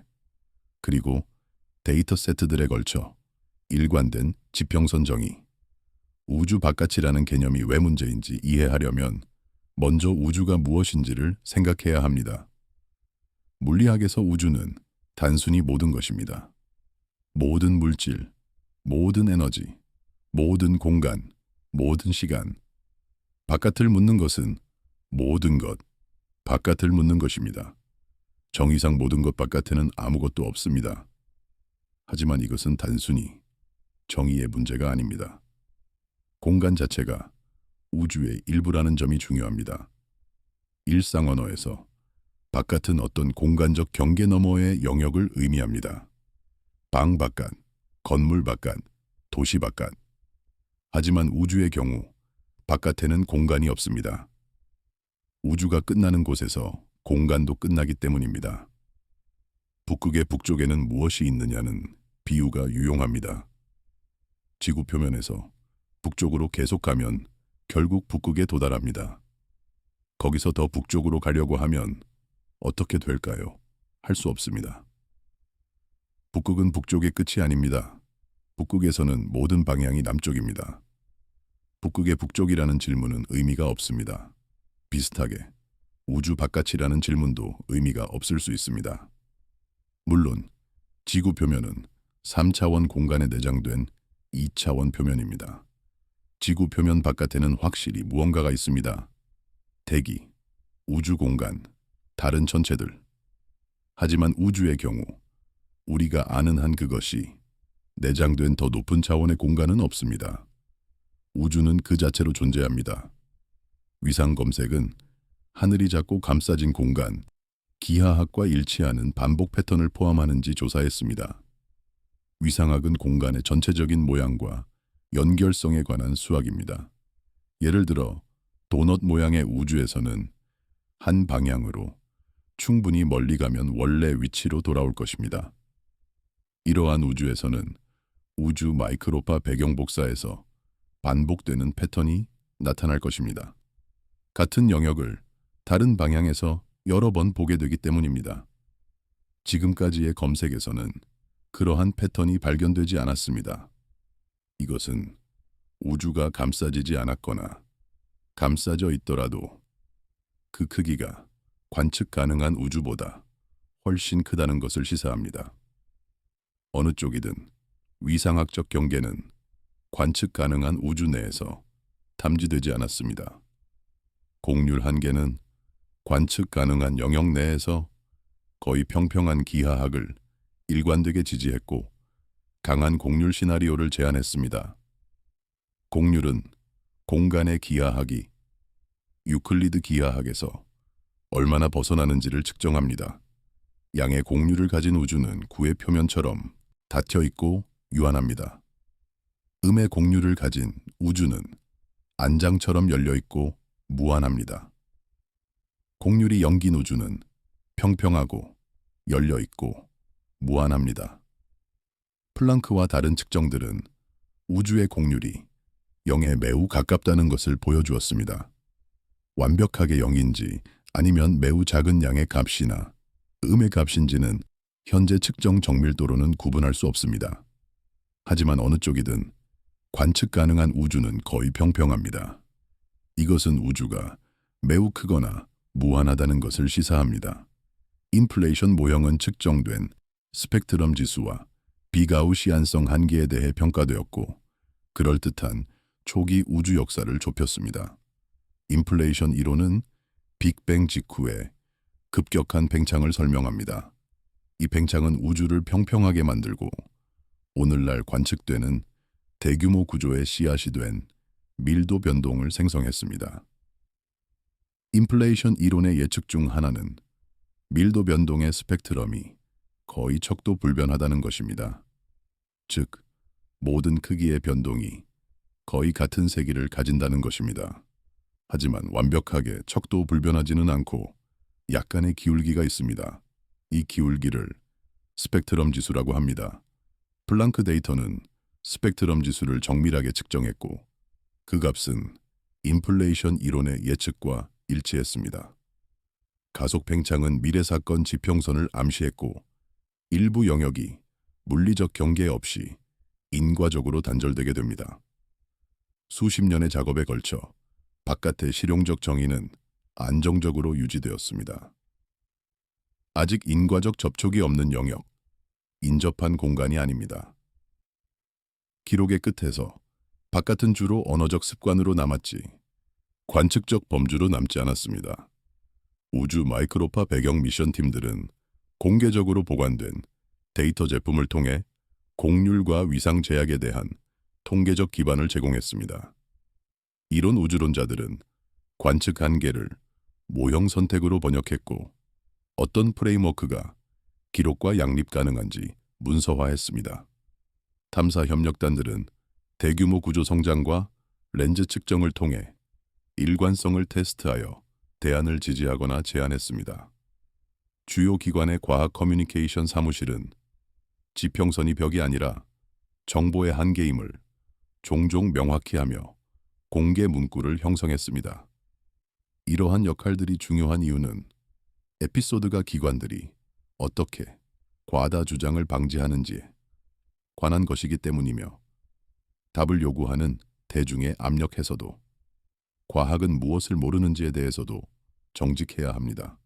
그리고 데이터 세트들에 걸쳐 일관된 지평선 정의. 우주 바깥이라는 개념이 왜 문제인지 이해하려면 먼저 우주가 무엇인지를 생각해야 합니다. 물리학에서 우주는 단순히 모든 것입니다. 모든 물질, 모든 에너지, 모든 공간, 모든 시간. 바깥을 묻는 것은 모든 것, 바깥을 묻는 것입니다. 정의상 모든 것 바깥에는 아무것도 없습니다. 하지만 이것은 단순히 정의의 문제가 아닙니다. 공간 자체가 우주의 일부라는 점이 중요합니다. 일상 언어에서 바깥은 어떤 공간적 경계 너머의 영역을 의미합니다. 방 바깥, 건물 바깥, 도시 바깥. 하지만 우주의 경우 바깥에는 공간이 없습니다. 우주가 끝나는 곳에서 공간도 끝나기 때문입니다. 북극의 북쪽에는 무엇이 있느냐는 비유가 유용합니다. 지구 표면에서 북쪽으로 계속 가면 결국 북극에 도달합니다. 거기서 더 북쪽으로 가려고 하면 어떻게 될까요? 할 수 없습니다. 북극은 북쪽의 끝이 아닙니다. 북극에서는 모든 방향이 남쪽입니다. 북극의 북쪽이라는 질문은 의미가 없습니다. 비슷하게 우주 바깥이라는 질문도 의미가 없을 수 있습니다. 물론 지구 표면은 3차원 공간에 내장된 2차원 표면입니다. 지구 표면 바깥에는 확실히 무언가가 있습니다. 대기, 우주 공간, 다른 천체들. 하지만 우주의 경우 우리가 아는 한 그것이 내장된 더 높은 차원의 공간은 없습니다. 우주는 그 자체로 존재합니다. 위상 검색은 하늘이 작고 감싸진 공간, 기하학과 일치하는 반복 패턴을 포함하는지 조사했습니다. 위상학은 공간의 전체적인 모양과 연결성에 관한 수학입니다. 예를 들어 도넛 모양의 우주에서는 한 방향으로 충분히 멀리 가면 원래 위치로 돌아올 것입니다. 이러한 우주에서는 우주 마이크로파 배경 복사에서 반복되는 패턴이 나타날 것입니다. 같은 영역을 다른 방향에서 여러 번 보게 되기 때문입니다. 지금까지의 검색에서는 그러한 패턴이 발견되지 않았습니다. 이것은 우주가 감싸지지 않았거나 감싸져 있더라도 그 크기가 관측 가능한 우주보다 훨씬 크다는 것을 시사합니다. 어느 쪽이든 위상학적 경계는 관측 가능한 우주 내에서 탐지되지 않았습니다. 곡률 한계는 관측 가능한 영역 내에서 거의 평평한 기하학을 일관되게 지지했고 강한 곡률 시나리오를 제안했습니다. 곡률은 공간의 기하학이 유클리드 기하학에서 얼마나 벗어나는지를 측정합니다. 양의 곡률을 가진 우주는 구의 표면처럼 닫혀 있고 유한합니다. 음의 곡률을 가진 우주는 안장처럼 열려 있고 무한합니다. 곡률이 영긴 우주는 평평하고 열려 있고 무한합니다. 플랑크와 다른 측정들은 우주의 곡률이 0에 매우 가깝다는 것을 보여주었습니다. 완벽하게 0인지 아니면 매우 작은 양의 값이나 음의 값인지는 현재 측정 정밀도로는 구분할 수 없습니다. 하지만 어느 쪽이든 관측 가능한 우주는 거의 평평합니다. 이것은 우주가 매우 크거나 무한하다는 것을 시사합니다. 인플레이션 모형은 측정된 스펙트럼 지수와 비가우시안성 한계에 대해 평가되었고 그럴듯한 초기 우주 역사를 좁혔습니다. 인플레이션 이론은 빅뱅 직후에 급격한 팽창을 설명합니다. 이 팽창은 우주를 평평하게 만들고 오늘날 관측되는 대규모 구조의 씨앗이 된 밀도 변동을 생성했습니다. 인플레이션 이론의 예측 중 하나는 밀도 변동의 스펙트럼이 거의 척도 불변하다는 것입니다. 즉, 모든 크기의 변동이 거의 같은 세기를 가진다는 것입니다. 하지만 완벽하게 척도 불변하지는 않고 약간의 기울기가 있습니다. 이 기울기를 스펙트럼 지수라고 합니다. 플랑크 데이터는 스펙트럼 지수를 정밀하게 측정했고 그 값은 인플레이션 이론의 예측과 일치했습니다. 가속 팽창은 미래 사건 지평선을 암시했고 일부 영역이 물리적 경계 없이 인과적으로 단절되게 됩니다. 수십 년의 작업에 걸쳐 바깥의 실용적 정의는 안정적으로 유지되었습니다. 아직 인과적 접촉이 없는 영역, 인접한 공간이 아닙니다. 기록의 끝에서 바깥은 주로 언어적 습관으로 남았지 관측적 범주로 남지 않았습니다. 우주 마이크로파 배경 미션 팀들은 공개적으로 보관된 데이터 제품을 통해 곡률과 위상 제약에 대한 통계적 기반을 제공했습니다. 이론 우주론자들은 관측 한계를 모형 선택으로 번역했고 어떤 프레임워크가 기록과 양립 가능한지 문서화했습니다. 탐사 협력단들은 대규모 구조 성장과 렌즈 측정을 통해 일관성을 테스트하여 대안을 지지하거나 제안했습니다. 주요 기관의 과학 커뮤니케이션 사무실은 지평선이 벽이 아니라 정보의 한계임을 종종 명확히 하며 공개 문구를 형성했습니다. 이러한 역할들이 중요한 이유는 에피소드가 기관들이 어떻게 과다 주장을 방지하는지에 관한 것이기 때문이며 답을 요구하는 대중의 압력에서도 과학은 무엇을 모르는지에 대해서도 정직해야 합니다.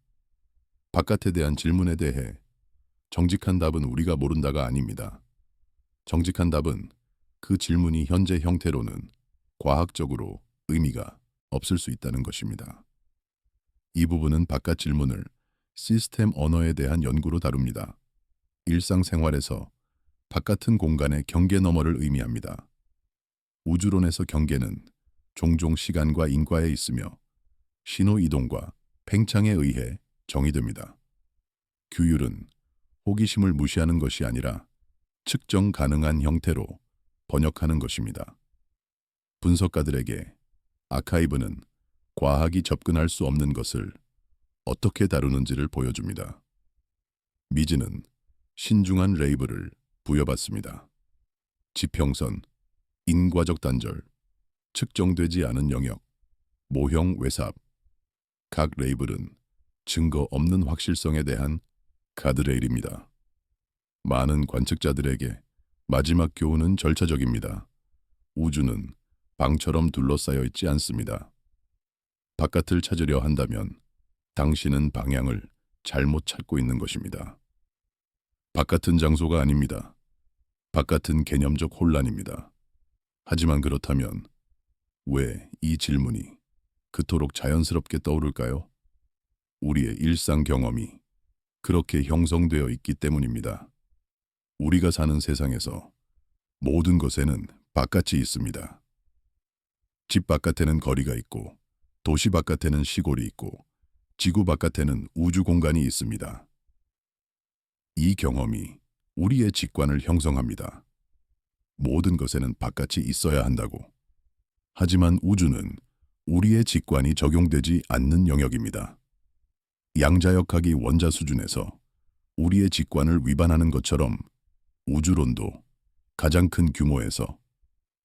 바깥에 대한 질문에 대해 정직한 답은 우리가 모른다가 아닙니다. 정직한 답은 그 질문이 현재 형태로는 과학적으로 의미가 없을 수 있다는 것입니다. 이 부분은 바깥 질문을 시스템 언어에 대한 연구로 다룹니다. 일상생활에서 바깥은 공간의 경계 너머를 의미합니다. 우주론에서 경계는 종종 시간과 인과에 있으며 신호 이동과 팽창에 의해 정의됩니다. 규율은 호기심을 무시하는 것이 아니라 측정 가능한 형태로 번역하는 것입니다. 분석가들에게 아카이브는 과학이 접근할 수 없는 것을 어떻게 다루는지를 보여줍니다. 미즈는 신중한 레이블을 부여받습니다. 지평선, 인과적 단절, 측정되지 않은 영역, 모형 외삽. 각 레이블은 증거 없는 확실성에 대한 가드레일입니다. 많은 관측자들에게 마지막 교훈은 절차적입니다. 우주는 방처럼 둘러싸여 있지 않습니다. 바깥을 찾으려 한다면 당신은 방향을 잘못 찾고 있는 것입니다. 바깥은 장소가 아닙니다. 바깥은 개념적 혼란입니다. 하지만 그렇다면 왜 이 질문이 그토록 자연스럽게 떠오를까요? 우리의 일상 경험이 그렇게 형성되어 있기 때문입니다. 우리가 사는 세상에서 모든 것에는 바깥이 있습니다. 집 바깥에는 거리가 있고 도시 바깥에는 시골이 있고 지구 바깥에는 우주 공간이 있습니다. 이 경험이 우리의 직관을 형성합니다. 모든 것에는 바깥이 있어야 한다고. 하지만 우주는 우리의 직관이 적용되지 않는 영역입니다. 양자역학이 원자 수준에서 우리의 직관을 위반하는 것처럼 우주론도 가장 큰 규모에서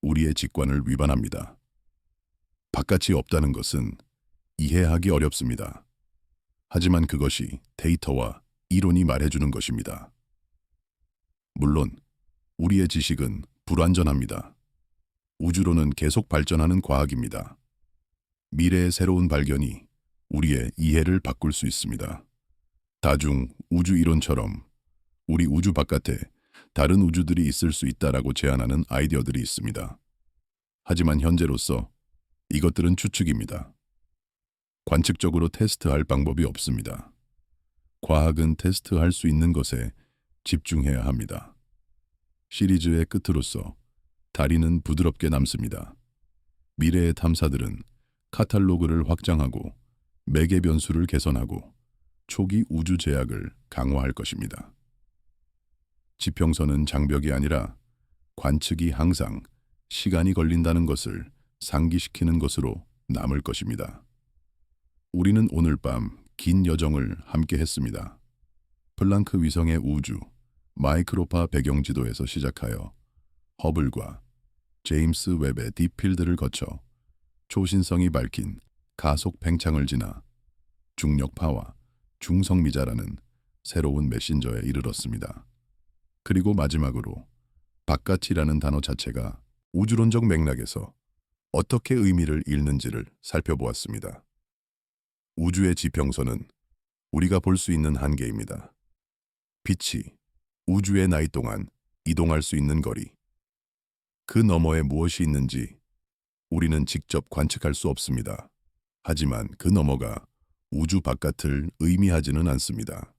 우리의 직관을 위반합니다. 바깥이 없다는 것은 이해하기 어렵습니다. 하지만 그것이 데이터와 이론이 말해주는 것입니다. 물론 우리의 지식은 불완전합니다. 우주론은 계속 발전하는 과학입니다. 미래의 새로운 발견이 우리의 이해를 바꿀 수 있습니다. 다중 우주 이론처럼 우리 우주 바깥에 다른 우주들이 있을 수 있다라고 제안하는 아이디어들이 있습니다. 하지만 현재로서 이것들은 추측입니다. 관측적으로 테스트할 방법이 없습니다. 과학은 테스트할 수 있는 것에 집중해야 합니다. 시리즈의 끝으로서 다리는 부드럽게 남습니다. 미래의 탐사들은 카탈로그를 확장하고 매개 변수를 개선하고 초기 우주 제약을 강화할 것입니다. 지평선은 장벽이 아니라 관측이 항상 시간이 걸린다는 것을 상기시키는 것으로 남을 것입니다. 우리는 오늘 밤 긴 여정을 함께 했습니다. 플랑크 위성의 우주, 마이크로파 배경지도에서 시작하여 허블과 제임스 웹의 딥필드를 거쳐 초신성이 밝힌 가속 팽창을 지나 중력파와 중성미자라는 새로운 메신저에 이르렀습니다. 그리고 마지막으로 바깥이라는 단어 자체가 우주론적 맥락에서 어떻게 의미를 잃는지를 살펴보았습니다. 우주의 지평선은 우리가 볼 수 있는 한계입니다. 빛이 우주의 나이 동안 이동할 수 있는 거리, 그 너머에 무엇이 있는지 우리는 직접 관측할 수 없습니다. 하지만 그 너머가 우주 바깥을 의미하지는 않습니다.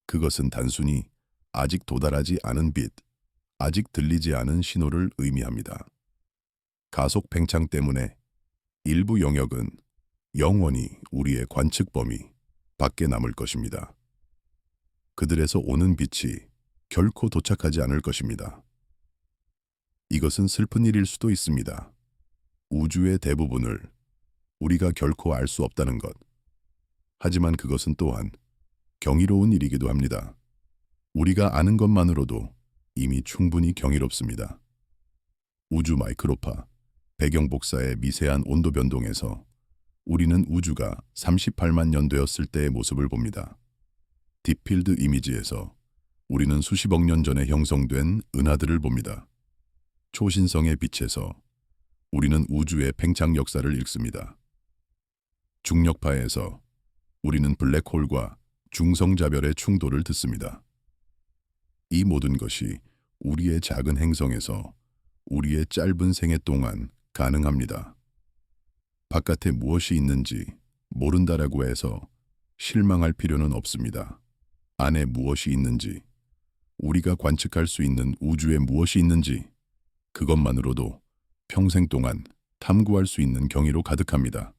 그것은 단순히 아직 도달하지 않은 빛, 아직 들리지 않은 신호를 의미합니다. 가속 팽창 때문에 일부 영역은 영원히 우리의 관측 범위 밖에 남을 것입니다. 그들에서 오는 빛이 결코 도착하지 않을 것입니다. 이것은 슬픈 일일 수도 있습니다. 우주의 대부분을 우리가 결코 알 수 없다는 것. 하지만 그것은 또한 경이로운 일이기도 합니다. 우리가 아는 것만으로도 이미 충분히 경이롭습니다. 우주 마이크로파, 배경 복사의 미세한 온도 변동에서 우리는 우주가 38만 년 되었을 때의 모습을 봅니다. 딥필드 이미지에서 우리는 수십억 년 전에 형성된 은하들을 봅니다. 초신성의 빛에서 우리는 우주의 팽창 역사를 읽습니다. 중력파에서 우리는 블랙홀과 중성자별의 충돌을 듣습니다. 이 모든 것이 우리의 작은 행성에서 우리의 짧은 생애 동안 가능합니다. 바깥에 무엇이 있는지 모른다라고 해서 실망할 필요는 없습니다. 안에 무엇이 있는지, 우리가 관측할 수 있는 우주에 무엇이 있는지, 그것만으로도 평생 동안 탐구할 수 있는 경이로 가득합니다.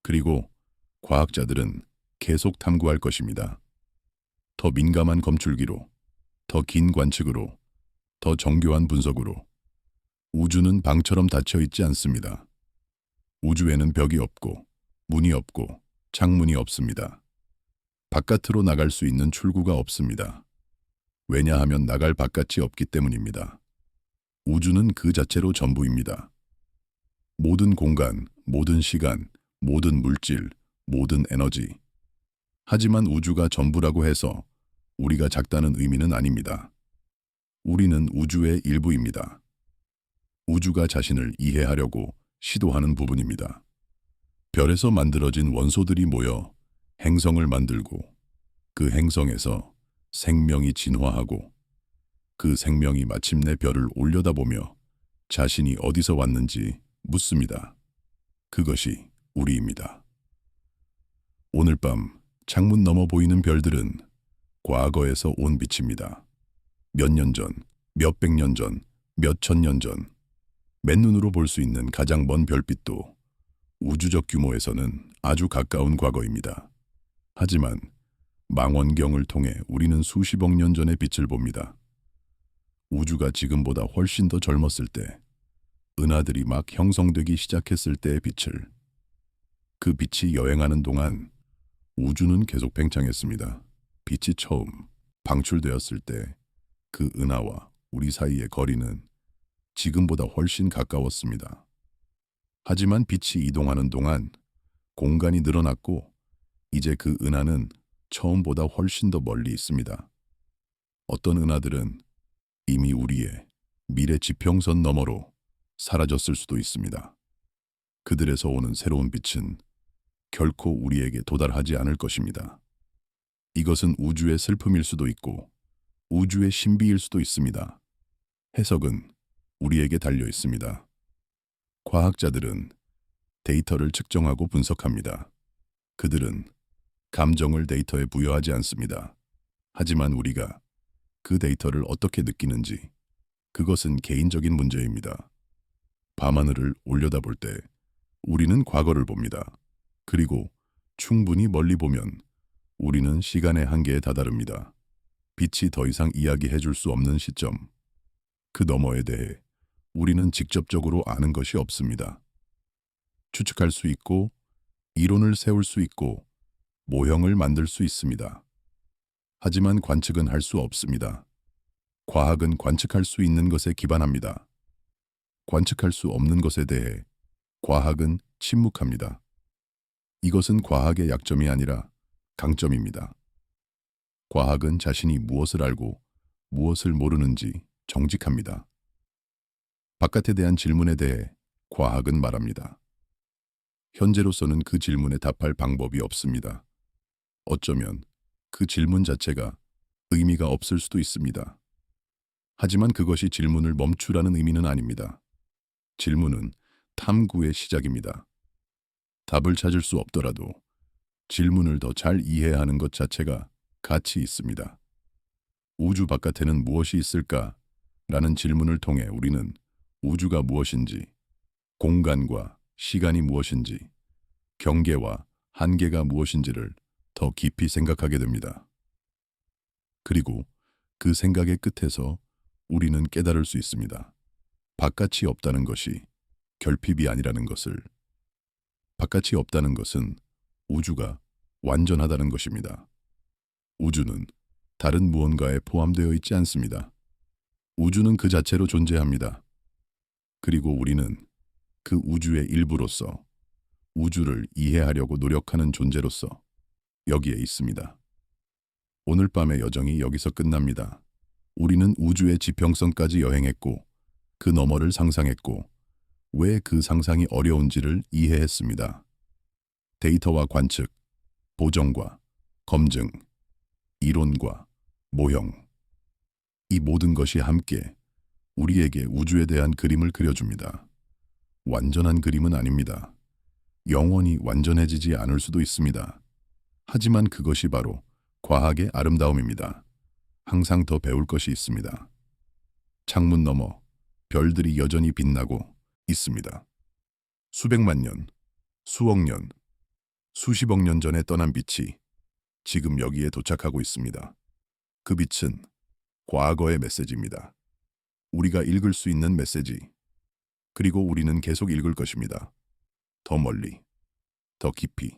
그리고 과학자들은 계속 탐구할 것입니다. 더 민감한 검출기로, 더 긴 관측으로, 더 정교한 분석으로. 우주는 방처럼 닫혀 있지 않습니다. 우주에는 벽이 없고 문이 없고 창문이 없습니다. 바깥으로 나갈 수 있는 출구가 없습니다. 왜냐하면 나갈 바깥이 없기 때문입니다. 우주는 그 자체로 전부입니다. 모든 공간, 모든 시간, 모든 물질, 모든 에너지. 하지만 우주가 전부라고 해서 우리가 작다는 의미는 아닙니다. 우리는 우주의 일부입니다. 우주가 자신을 이해하려고 시도하는 부분입니다. 별에서 만들어진 원소들이 모여 행성을 만들고 그 행성에서 생명이 진화하고 그 생명이 마침내 별을 올려다보며 자신이 어디서 왔는지 묻습니다. 그것이 우리입니다. 오늘 밤 창문 너머 보이는 별들은 과거에서 온 빛입니다. 몇 년 전, 몇백 년 전, 몇천 년 전, 맨눈으로 볼 수 있는 가장 먼 별빛도 우주적 규모에서는 아주 가까운 과거입니다. 하지만 망원경을 통해 우리는 수십억 년 전의 빛을 봅니다. 우주가 지금보다 훨씬 더 젊었을 때, 은하들이 막 형성되기 시작했을 때의 빛을, 그 빛이 여행하는 동안 우주는 계속 팽창했습니다. 빛이 처음 방출되었을 때 그 은하와 우리 사이의 거리는 지금보다 훨씬 가까웠습니다. 하지만 빛이 이동하는 동안 공간이 늘어났고 이제 그 은하는 처음보다 훨씬 더 멀리 있습니다. 어떤 은하들은 이미 우리의 미래 지평선 너머로 사라졌을 수도 있습니다. 그들에서 오는 새로운 빛은 결코 우리에게 도달하지 않을 것입니다. 이것은 우주의 슬픔일 수도 있고 우주의 신비일 수도 있습니다. 해석은 우리에게 달려 있습니다. 과학자들은 데이터를 측정하고 분석합니다. 그들은 감정을 데이터에 부여하지 않습니다. 하지만 우리가 그 데이터를 어떻게 느끼는지, 그것은 개인적인 문제입니다. 밤하늘을 올려다볼 때 우리는 과거를 봅니다. 그리고 충분히 멀리 보면 우리는 시간의 한계에 다다릅니다. 빛이 더 이상 이야기해 줄 수 없는 시점, 그 너머에 대해 우리는 직접적으로 아는 것이 없습니다. 추측할 수 있고, 이론을 세울 수 있고, 모형을 만들 수 있습니다. 하지만 관측은 할 수 없습니다. 과학은 관측할 수 있는 것에 기반합니다. 관측할 수 없는 것에 대해 과학은 침묵합니다. 이것은 과학의 약점이 아니라 강점입니다. 과학은 자신이 무엇을 알고 무엇을 모르는지 정직합니다. 바깥에 대한 질문에 대해 과학은 말합니다. 현재로서는 그 질문에 답할 방법이 없습니다. 어쩌면 그 질문 자체가 의미가 없을 수도 있습니다. 하지만 그것이 질문을 멈추라는 의미는 아닙니다. 질문은 탐구의 시작입니다. 답을 찾을 수 없더라도 질문을 더 잘 이해하는 것 자체가 가치 있습니다. 우주 바깥에는 무엇이 있을까? 라는 질문을 통해 우리는 우주가 무엇인지, 공간과 시간이 무엇인지, 경계와 한계가 무엇인지를 더 깊이 생각하게 됩니다. 그리고 그 생각의 끝에서 우리는 깨달을 수 있습니다. 바깥이 없다는 것이 결핍이 아니라는 것을. 바깥이 없다는 것은 우주가 완전하다는 것입니다. 우주는 다른 무언가에 포함되어 있지 않습니다. 우주는 그 자체로 존재합니다. 그리고 우리는 그 우주의 일부로서, 우주를 이해하려고 노력하는 존재로서 여기에 있습니다. 오늘 밤의 여정이 여기서 끝납니다. 우리는 우주의 지평선까지 여행했고, 그 너머를 상상했고, 왜 그 상상이 어려운지를 이해했습니다. 데이터와 관측, 보정과 검증, 이론과 모형, 이 모든 것이 함께 우리에게 우주에 대한 그림을 그려줍니다. 완전한 그림은 아닙니다. 영원히 완전해지지 않을 수도 있습니다. 하지만 그것이 바로 과학의 아름다움입니다. 항상 더 배울 것이 있습니다. 창문 너머 별들이 여전히 빛나고 있습니다. 수백만 년, 수억 년, 수십억 년 전에 떠난 빛이 지금 여기에 도착하고 있습니다. 그 빛은 과거의 메시지입니다. 우리가 읽을 수 있는 메시지. 그리고 우리는 계속 읽을 것입니다. 더 멀리, 더 깊이,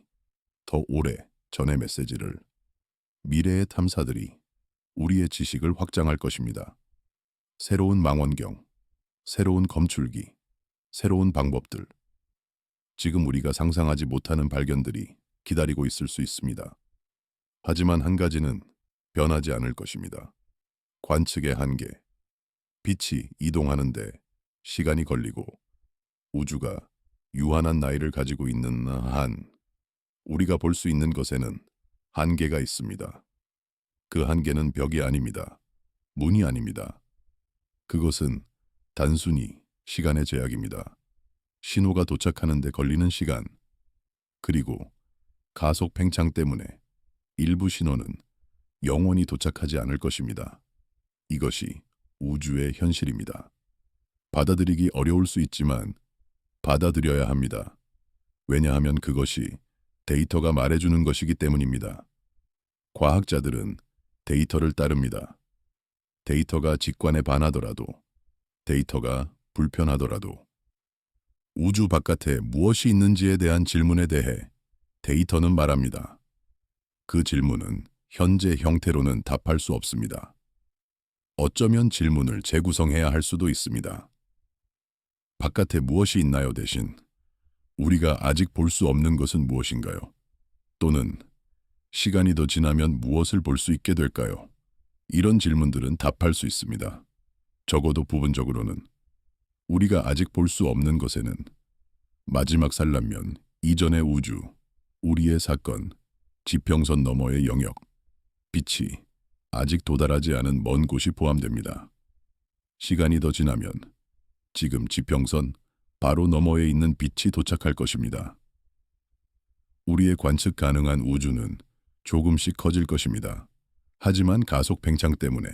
더 오래 전의 메시지를. 미래의 탐사들이 우리의 지식을 확장할 것입니다. 새로운 망원경, 새로운 검출기, 새로운 방법들. 지금 우리가 상상하지 못하는 발견들이 기다리고 있을 수 있습니다. 하지만 한 가지는 변하지 않을 것입니다. 관측의 한계. 빛이 이동하는데 시간이 걸리고 우주가 유한한 나이를 가지고 있는 한 우리가 볼 수 있는 것에는 한계가 있습니다. 그 한계는 벽이 아닙니다. 문이 아닙니다. 그것은 단순히 시간의 제약입니다. 신호가 도착하는 데 걸리는 시간, 그리고 가속 팽창 때문에 일부 신호는 영원히 도착하지 않을 것입니다. 이것이 우주의 현실입니다. 받아들이기 어려울 수 있지만 받아들여야 합니다. 왜냐하면 그것이 데이터가 말해주는 것이기 때문입니다. 과학자들은 데이터를 따릅니다. 데이터가 직관에 반하더라도, 데이터가 불편하더라도, 우주 바깥에 무엇이 있는지에 대한 질문에 대해 데이터는 말합니다. 그 질문은 현재 형태로는 답할 수 없습니다. 어쩌면 질문을 재구성해야 할 수도 있습니다. 바깥에 무엇이 있나요 대신 우리가 아직 볼 수 없는 것은 무엇인가요? 또는 시간이 더 지나면 무엇을 볼 수 있게 될까요? 이런 질문들은 답할 수 있습니다. 적어도 부분적으로는. 우리가 아직 볼 수 없는 것에는 마지막 산란면 이전의 우주, 우리의 사건, 지평선 너머의 영역, 빛이 아직 도달하지 않은 먼 곳이 포함됩니다. 시간이 더 지나면 지금 지평선 바로 너머에 있는 빛이 도착할 것입니다. 우리의 관측 가능한 우주는 조금씩 커질 것입니다. 하지만 가속 팽창 때문에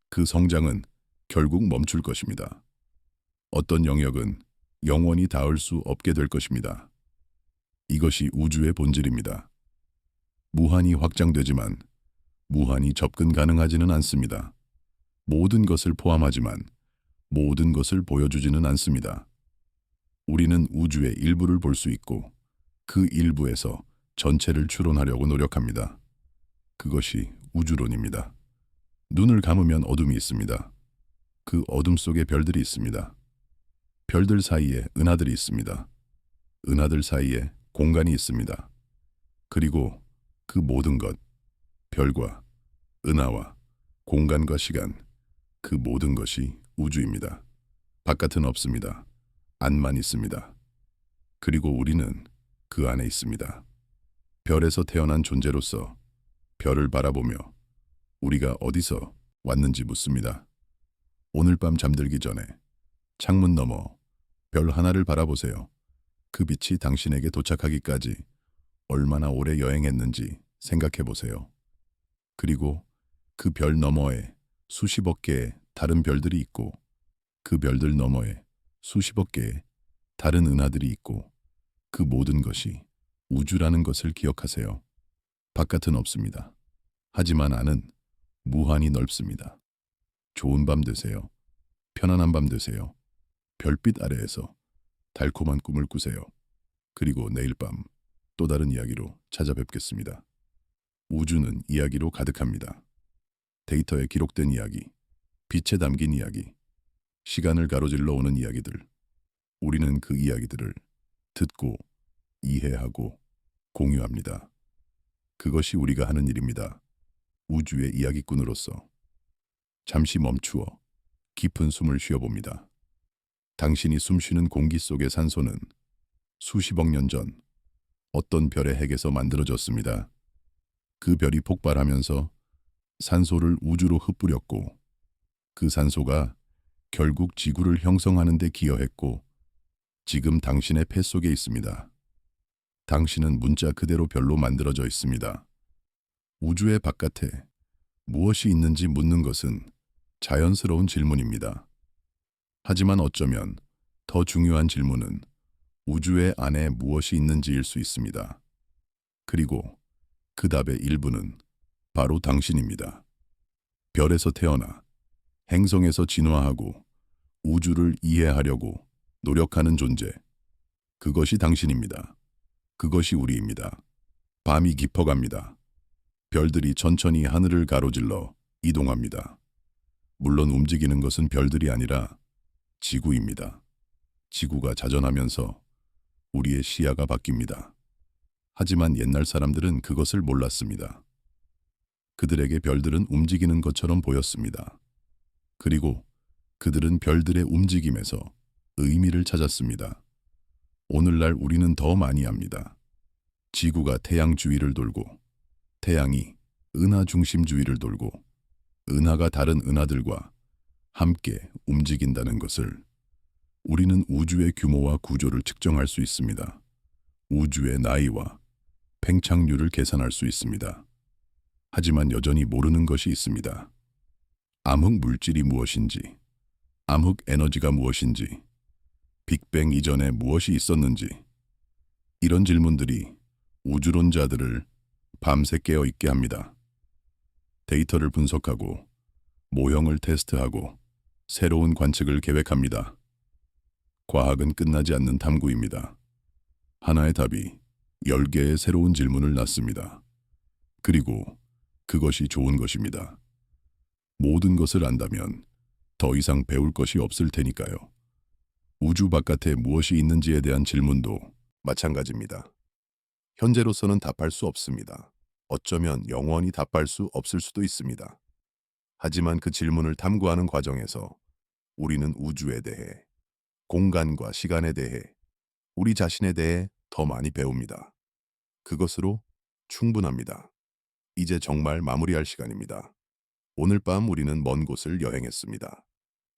그 성장은 결국 멈출 것입니다. 어떤 영역은 영원히 닿을 수 없게 될 것입니다. 이것이 우주의 본질입니다. 무한히 확장되지만 무한히 접근 가능하지는 않습니다. 모든 것을 포함하지만 모든 것을 보여주지는 않습니다. 우리는 우주의 일부를 볼 수 있고 그 일부에서 전체를 추론하려고 노력합니다. 그것이 우주론입니다. 눈을 감으면 어둠이 있습니다. 그 어둠 속에 별들이 있습니다. 별들 사이에 은하들이 있습니다. 은하들 사이에 공간이 있습니다. 그리고 그 모든 것, 별과 은하와 공간과 시간, 그 모든 것이 우주입니다. 바깥은 없습니다. 안만 있습니다. 그리고 우리는 그 안에 있습니다. 별에서 태어난 존재로서 별을 바라보며 우리가 어디서 왔는지 묻습니다. 오늘 밤 잠들기 전에 창문 너머 별 하나를 바라보세요. 그 빛이 당신에게 도착하기까지 얼마나 오래 여행했는지 생각해 보세요. 그리고 그 별 너머에 수십억 개의 다른 별들이 있고 그 별들 너머에 수십억 개의 다른 은하들이 있고 그 모든 것이 우주라는 것을 기억하세요. 바깥은 없습니다. 하지만 안은 무한히 넓습니다. 좋은 밤 되세요. 편안한 밤 되세요. 별빛 아래에서 달콤한 꿈을 꾸세요. 그리고 내일 밤 또 다른 이야기로 찾아뵙겠습니다. 우주는 이야기로 가득합니다. 데이터에 기록된 이야기, 빛에 담긴 이야기, 시간을 가로질러 오는 이야기들. 우리는 그 이야기들을 듣고 이해하고 공유합니다. 그것이 우리가 하는 일입니다. 우주의 이야기꾼으로서 잠시 멈추어 깊은 숨을 쉬어봅니다. 당신이 숨쉬는 공기 속의 산소는 수십억 년 전 어떤 별의 핵에서 만들어졌습니다. 그 별이 폭발하면서 산소를 우주로 흩뿌렸고 그 산소가 결국 지구를 형성하는 데 기여했고 지금 당신의 폐 속에 있습니다. 당신은 문자 그대로 별로 만들어져 있습니다. 우주의 바깥에 무엇이 있는지 묻는 것은 자연스러운 질문입니다. 하지만 어쩌면 더 중요한 질문은 우주의 안에 무엇이 있는지일 수 있습니다. 그리고 그 답의 일부는 바로 당신입니다. 별에서 태어나 행성에서 진화하고 우주를 이해하려고 노력하는 존재. 그것이 당신입니다. 그것이 우리입니다. 밤이 깊어갑니다. 별들이 천천히 하늘을 가로질러 이동합니다. 물론 움직이는 것은 별들이 아니라 지구입니다. 지구가 자전하면서 우리의 시야가 바뀝니다. 하지만 옛날 사람들은 그것을 몰랐습니다. 그들에게 별들은 움직이는 것처럼 보였습니다. 그리고 그들은 별들의 움직임에서 의미를 찾았습니다. 오늘날 우리는 더 많이 합니다. 지구가 태양 주위를 돌고 태양이 은하 중심 주위를 돌고 은하가 다른 은하들과 함께 움직인다는 것을 우리는 우주의 규모와 구조를 측정할 수 있습니다. 우주의 나이와 팽창률을 계산할 수 있습니다. 하지만 여전히 모르는 것이 있습니다. 암흑 물질이 무엇인지, 암흑 에너지가 무엇인지, 빅뱅 이전에 무엇이 있었는지, 이런 질문들이 우주론자들을 밤새 깨어 있게 합니다. 데이터를 분석하고 모형을 테스트하고 새로운 관측을 계획합니다. 과학은 끝나지 않는 탐구입니다. 하나의 답이 10개의 새로운 질문을 낳습니다. 그리고 그것이 좋은 것입니다. 모든 것을 안다면 더 이상 배울 것이 없을 테니까요. 우주 바깥에 무엇이 있는지에 대한 질문도 마찬가지입니다. 현재로서는 답할 수 없습니다. 어쩌면 영원히 답할 수 없을 수도 있습니다. 하지만 그 질문을 탐구하는 과정에서 우리는 우주에 대해, 공간과 시간에 대해, 우리 자신에 대해 더 많이 배웁니다. 그것으로 충분합니다. 이제 정말 마무리할 시간입니다. 오늘 밤 우리는 먼 곳을 여행했습니다.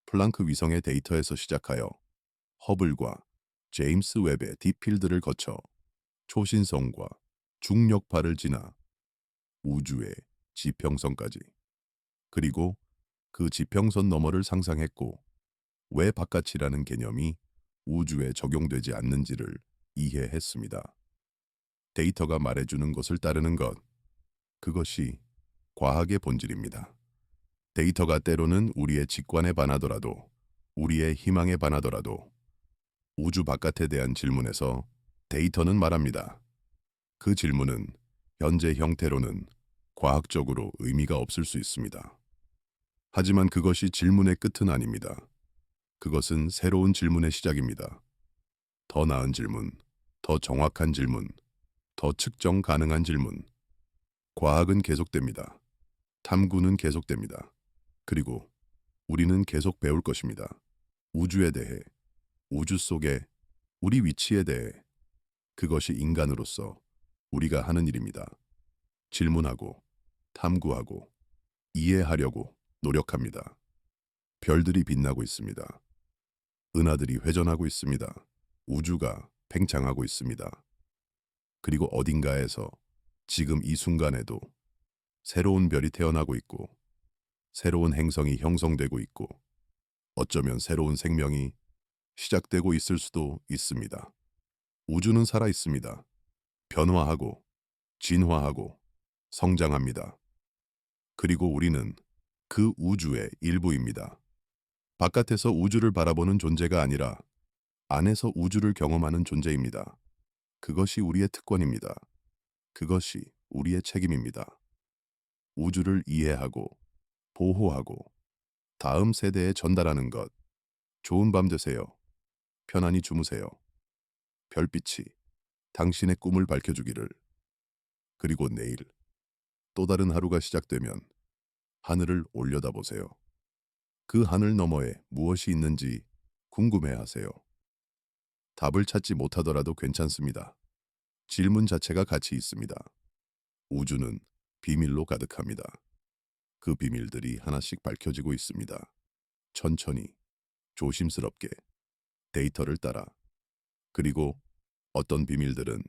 플랑크 위성의 데이터에서 시작하여 허블과 제임스 웹의 딥필드를 거쳐 초신성과 중력파를 지나 우주의 지평선까지, 그리고 그 지평선 너머를 상상했고 왜 바깥이라는 개념이 우주에 적용되지 않는지를 이해했습니다. 데이터가 말해주는 것을 따르는 것, 그것이 과학의 본질입니다. 데이터가 때로는 우리의 직관에 반하더라도, 우리의 희망에 반하더라도 우주 바깥에 대한 질문에서 데이터는 말합니다. 그 질문은 현재 형태로는 과학적으로 의미가 없을 수 있습니다. 하지만 그것이 질문의 끝은 아닙니다. 그것은 새로운 질문의 시작입니다. 더 나은 질문, 더 정확한 질문, 더 측정 가능한 질문. 과학은 계속됩니다. 탐구는 계속됩니다. 그리고 우리는 계속 배울 것입니다. 우주에 대해, 우주 속에 우리 위치에 대해. 그것이 인간으로서 우리가 하는 일입니다. 질문하고, 탐구하고, 이해하려고 노력합니다. 별들이 빛나고 있습니다. 은하들이 회전하고 있습니다. 우주가 팽창하고 있습니다. 그리고 어딘가에서 지금 이 순간에도 새로운 별이 태어나고 있고, 새로운 행성이 형성되고 있고, 어쩌면 새로운 생명이 시작되고 있을 수도 있습니다. 우주는 살아 있습니다. 변화하고, 진화하고, 성장합니다. 그리고 우리는 그 우주의 일부입니다. 바깥에서 우주를 바라보는 존재가 아니라 안에서 우주를 경험하는 존재입니다. 그것이 우리의 특권입니다. 그것이 우리의 책임입니다. 우주를 이해하고, 보호하고, 다음 세대에 전달하는 것. 좋은 밤 되세요. 편안히 주무세요. 별빛이 당신의 꿈을 밝혀주기를. 그리고 내일 또 다른 하루가 시작되면 하늘을 올려다보세요. 그 하늘 너머에 무엇이 있는지 궁금해하세요. 답을 찾지 못하더라도 괜찮습니다. 질문 자체가 가치 있습니다. 우주는 비밀로 가득합니다. 그 비밀들이 하나씩 밝혀지고 있습니다. 천천히, 조심스럽게, 데이터를 따라. 그리고 어떤 비밀들은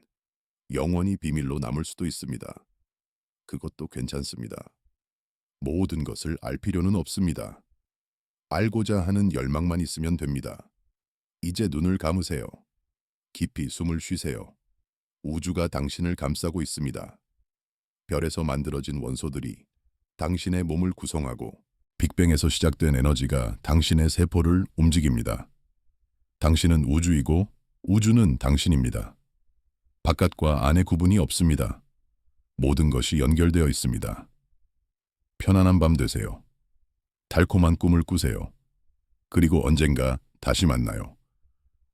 영원히 비밀로 남을 수도 있습니다. 그것도 괜찮습니다. 모든 것을 알 필요는 없습니다. 알고자 하는 열망만 있으면 됩니다. 이제 눈을 감으세요. 깊이 숨을 쉬세요. 우주가 당신을 감싸고 있습니다. 별에서 만들어진 원소들이 당신의 몸을 구성하고, 빅뱅에서 시작된 에너지가 당신의 세포를 움직입니다. 당신은 우주이고 우주는 당신입니다. 바깥과 안의 구분이 없습니다. 모든 것이 연결되어 있습니다. 편안한 밤 되세요. 달콤한 꿈을 꾸세요. 그리고 언젠가 다시 만나요.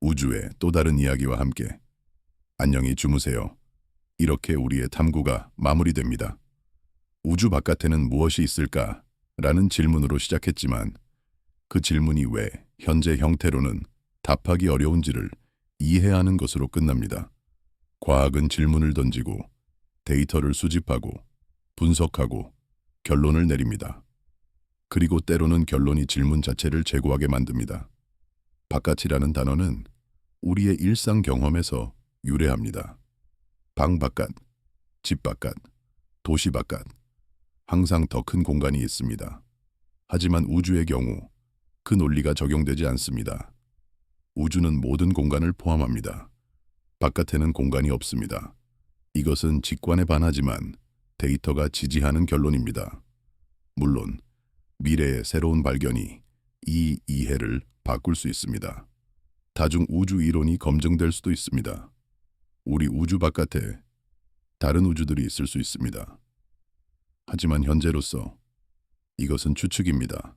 우주의 또 다른 이야기와 함께. 안녕히 주무세요. 이렇게 우리의 탐구가 마무리됩니다. 우주 바깥에는 무엇이 있을까? 라는 질문으로 시작했지만 그 질문이 왜 현재 형태로는 답하기 어려운지를 이해하는 것으로 끝납니다. 과학은 질문을 던지고 데이터를 수집하고 분석하고 결론을 내립니다. 그리고 때로는 결론이 질문 자체를 제고하게 만듭니다. 바깥이라는 단어는 우리의 일상 경험에서 유래합니다. 방 바깥, 집 바깥, 도시 바깥, 항상 더 큰 공간이 있습니다. 하지만 우주의 경우 그 논리가 적용되지 않습니다. 우주는 모든 공간을 포함합니다. 바깥에는 공간이 없습니다. 이것은 직관에 반하지만 데이터가 지지하는 결론입니다. 물론 미래의 새로운 발견이 이 이해를 바꿀 수 있습니다. 다중 우주 이론이 검증될 수도 있습니다. 우리 우주 바깥에 다른 우주들이 있을 수 있습니다. 하지만 현재로서 이것은 추측입니다.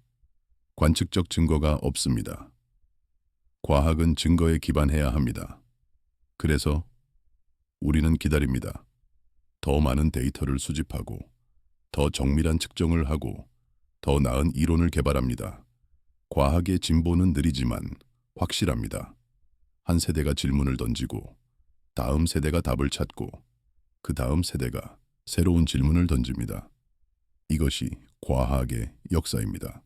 관측적 증거가 없습니다. 과학은 증거에 기반해야 합니다. 그래서 우리는 기다립니다. 더 많은 데이터를 수집하고, 더 정밀한 측정을 하고, 더 나은 이론을 개발합니다. 과학의 진보는 느리지만 확실합니다. 한 세대가 질문을 던지고, 다음 세대가 답을 찾고, 그 다음 세대가 새로운 질문을 던집니다. 이것이 과학의 역사입니다.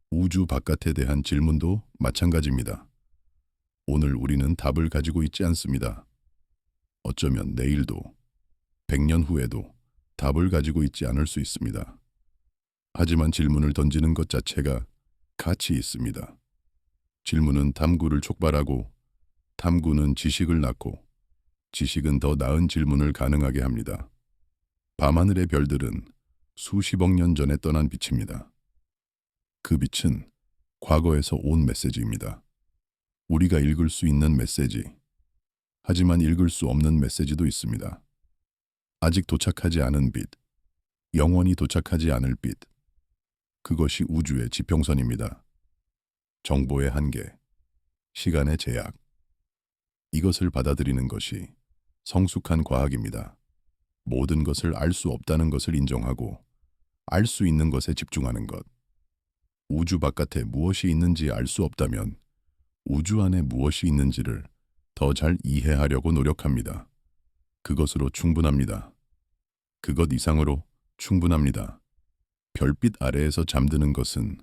우주 바깥에 대한 질문도 마찬가지입니다. 오늘 우리는 답을 가지고 있지 않습니다. 어쩌면 내일도, 100년 후에도 답을 가지고 있지 않을 수 있습니다. 하지만 질문을 던지는 것 자체가 가치 있습니다. 질문은 탐구를 촉발하고, 탐구는 지식을 낳고, 지식은 더 나은 질문을 가능하게 합니다. 밤하늘의 별들은 수십억 년 전에 떠난 빛입니다. 그 빛은 과거에서 온 메시지입니다. 우리가 읽을 수 있는 메시지, 하지만 읽을 수 없는 메시지도 있습니다. 아직 도착하지 않은 빛, 영원히 도착하지 않을 빛, 그것이 우주의 지평선입니다. 정보의 한계, 시간의 제약, 이것을 받아들이는 것이 성숙한 과학입니다. 모든 것을 알 수 없다는 것을 인정하고 알 수 있는 것에 집중하는 것. 우주 바깥에 무엇이 있는지 알 수 없다면 우주 안에 무엇이 있는지를 더 잘 이해하려고 노력합니다. 그것으로 충분합니다. 그것 이상으로 충분합니다. 별빛 아래에서 잠드는 것은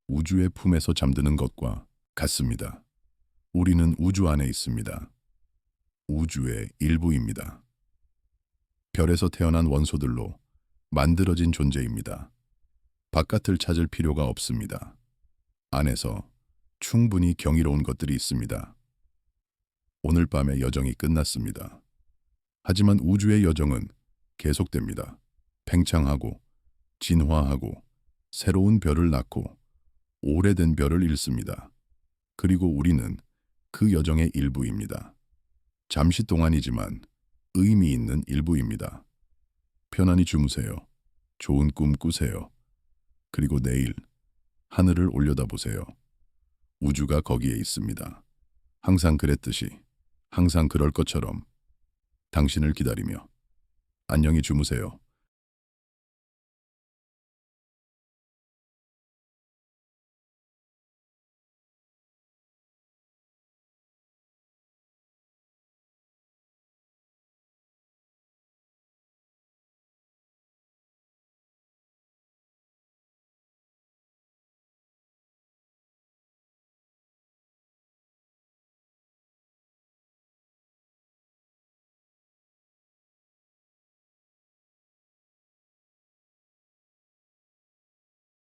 우주의 품에서 잠드는 것과 같습니다. 우리는 우주 안에 있습니다. 우주의 일부입니다. 별에서 태어난 원소들로 만들어진 존재입니다. 바깥을 찾을 필요가 없습니다. 안에서 충분히 경이로운 것들이 있습니다. 오늘 밤의 여정이 끝났습니다. 하지만 우주의 여정은 계속됩니다. 팽창하고 진화하고 새로운 별을 낳고 오래된 별을 잃습니다. 그리고 우리는 그 여정의 일부입니다. 잠시 동안이지만 의미 있는 일부입니다. 편안히 주무세요. 좋은 꿈 꾸세요. 그리고 내일 하늘을 올려다보세요. 우주가 거기에 있습니다. 항상 그랬듯이, 항상 그럴 것처럼 당신을 기다리며 안녕히 주무세요.